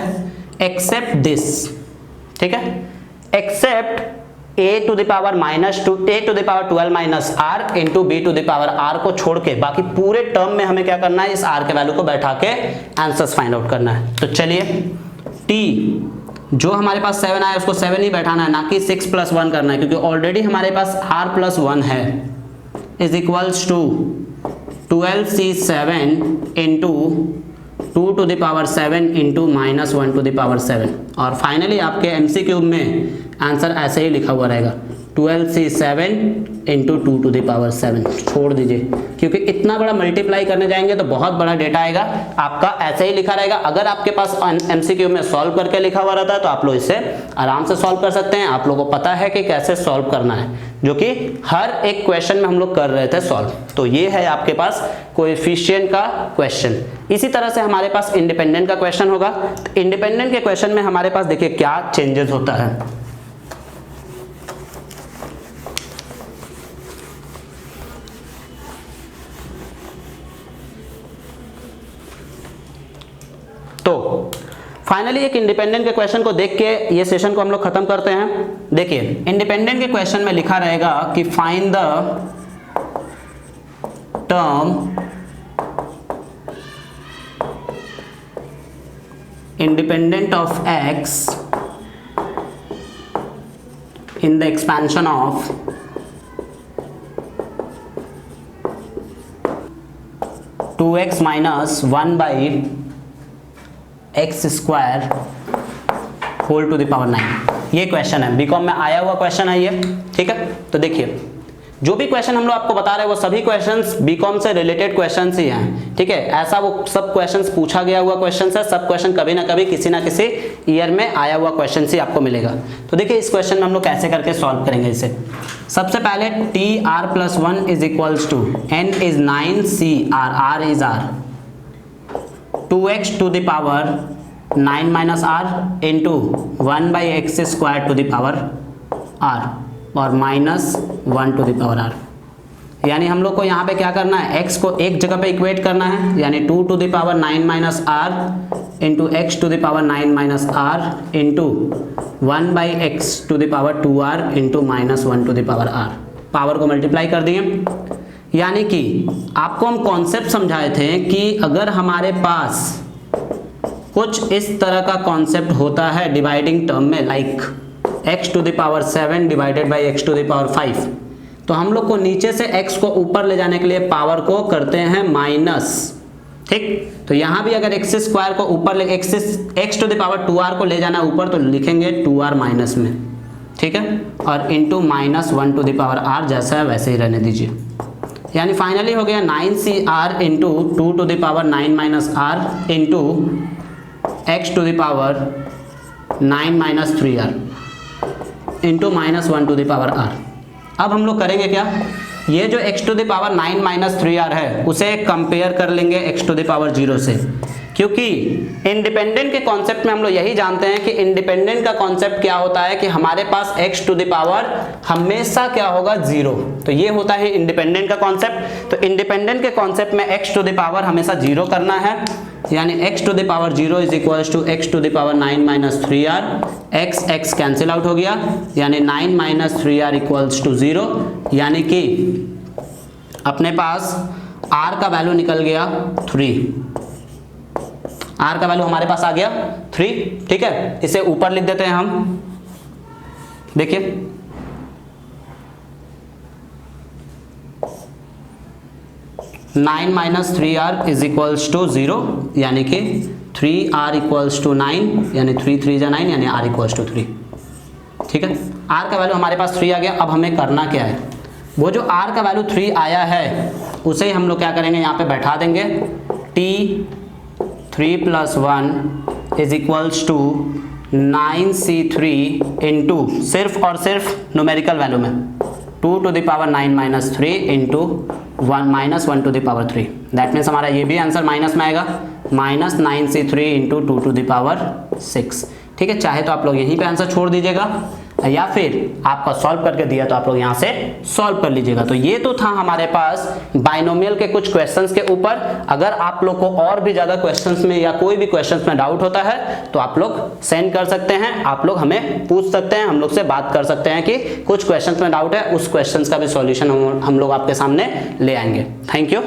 Speaker 1: एक्सेप्ट दिस। ठीक है, except a to the power a to the power 12 minus r into b to the power r को छोड़ के बाकी पूरे टर्म में हमें क्या करना है, इस r के वैल्यू को बैठा के आंसर्स फाइंड आउट करना है। तो चलिए t जो हमारे पास 7 आया उसको 7 ही बैठाना है, ना कि 6 प्लस 1 करना है, क्योंकि ऑलरेडी हमारे पास r प्लस 1 है, is equals to 12c7 into 2 to the power 7 into minus 1 to the power 7। और फाइनली आपके एमसीक्यू में आंसर ऐसे ही लिखा हुआ रहेगा 12c7 into 2 to the power 7 छोड़ दीजिए, क्योंकि इतना बड़ा मल्टीप्लाई करने जाएंगे तो बहुत बड़ा डेटा आएगा। आपका ऐसे ही लिखा रहेगा। अगर आपके पास एमसीक्यू में सॉल्व करके लिखा हुआ रहता है तो आप लोग इसे आराम से सॉल्व कर सकते हैं। आप लोगों को पता है कि कैसे सॉल्व करना है, जो कि हर एक क्वेश्चन में हम लोग कर रहे थे सॉल्व। तो ये है आपके पास कोएफिशिएंट का क्वेश्चन। इसी तरह से हमारे पास इंडिपेंडेंट का क्वेश्चन होगा। इंडिपेंडेंट के क्वेश्चन में हमारे पास देखिए क्या चेंजेस होता है। तो फाइनली एक इंडिपेंडेंट के क्वेश्चन को देख के ये सेशन को हम लोग खत्म करते हैं। देखिए इंडिपेंडेंट के क्वेश्चन में लिखा रहेगा कि find the term independent of x in the expansion of two X minus 1 by X square whole to the power 9। ये क्वेश्चन है, बीकॉम में आया हुआ क्वेश्चन है ये, ठीक है। तो देखिए जो भी क्वेश्चन हम लोग आपको बता रहे हैं वो सभी क्वेश्चंस बीकॉम से रिलेटेड क्वेश्चंस ही हैं, ठीक है। ऐसा वो सब क्वेश्चंस पूछा गया हुआ क्वेश्चंस है, सब क्वेश्चन कभी ना कभी किसी ना किसी ईयर में आया हुआ क्वेश्चन ही आपको मिलेगा। तो देखिए इस क्वेश्चन में हम लोग कैसे करके सॉल्व करेंगे इसे। सबसे पहले T R plus 1 is equals to N is 9 C R R is R 2x to the power 9 minus r into 1 by x square to the power r और minus 1 to the power r। यानी हम लोग को यहाँ पे क्या करना है, x को एक जगह पे इक्वेट करना है, यानी 2 to the power 9 minus r into x to the power 9 minus r into 1 by x to the power 2r into minus 1 to the power r। Power को मल्टीप्लाई कर दिए। यानी कि आपको हम कॉन्सेप्ट समझाए थे कि अगर हमारे पास कुछ इस तरह का कॉन्सेप्ट होता है डिवाइडिंग टर्म में, like x to the power 7 divided by x to the power 5, तो हम लोग को नीचे से x को ऊपर ले जाने के लिए पावर को करते हैं माइनस, ठीक। तो यहाँ भी अगर x स्क्वायर को ऊपर ले x to the power 2r को ले जाना ऊपर तो लिखेंगे 2r माइनस में, ठीक है, और into minus 1 to the power r जैसा है वैसे ही रहने दीजिए। यानी फाइनली हो गया 9cr into 2 to the power 9 minus r into x to the power 9 minus 3r into minus 1 to the power r। अब हम लोग करेंगे क्या, ये जो x to the power 9 minus 3r है उसे कंपेयर कर लेंगे x टू द पावर 0 से, क्योंकि इंडिपेंडेंट के कॉन्सेप्ट में हम लोग यही जानते हैं कि इंडिपेंडेंट का कॉन्सेप्ट क्या होता है कि हमारे पास x टू द पावर हमेशा क्या होगा 0। तो ये होता है इंडिपेंडेंट का कॉन्सेप्ट। तो इंडिपेंडेंट के कॉन्सेप्ट में x टू द पावर हमेशा 0 करना है, यानी x to the power 0 is equals to x to the power 9 minus 3r, x cancel out हो गया, यानी 9 माइनस 3r इक्वल्स टू 0, यानी कि अपने पास r का वैल्यू निकल गया 3। r का वैल्यू हमारे पास आ गया 3, ठीक है। इसे ऊपर लिख देते हैं हम। देखिए 9 minus 3r is equals to 0, यानी कि 3r इक्वल्स टू 9, यानी 3 3 जा 9, यानी r इक्वल्स टू 3, ठीक है। r का वैल्यू हमारे पास 3 आ गया। अब हमें करना क्या है, वो जो r का वैल्यू 3 आया है उसे हम लोग क्या करेंगे, यहाँ पे बैठा देंगे। t 3 plus 1 is equals to 9c3 into सिर्फ और सिर्फ न्यूमेरिकल वैल्यू में 2 to the power 9 minus 3 into 1 minus 1 to the power 3। That means हमारा ये भी आंसर माइनस में आएगा, minus 9c3 into 2 to the power 6, ठीक है। चाहे तो आप लोग यहीं पे आंसर छोड़ दीजिएगा, या फिर आपका सॉल्व करके दिया तो आप लोग यहाँ से सॉल्व कर लीजिएगा। तो ये तो था हमारे पास बाइनोमियल के कुछ क्वेश्चंस के ऊपर। अगर आप लोग को और भी ज़्यादा क्वेश्चंस में या कोई भी क्वेश्चंस में डाउट होता है तो आप लोग सेंड कर सकते हैं, आप लोग हमें पूछ सकते हैं, हम लोग से बात कर सकते हैं कि कुछ क्वेश्चंस में डाउट है, उस क्वेश्चंस का भी सॉल्यूशन हम लोग आपके सामने ले आएंगे। Thank you.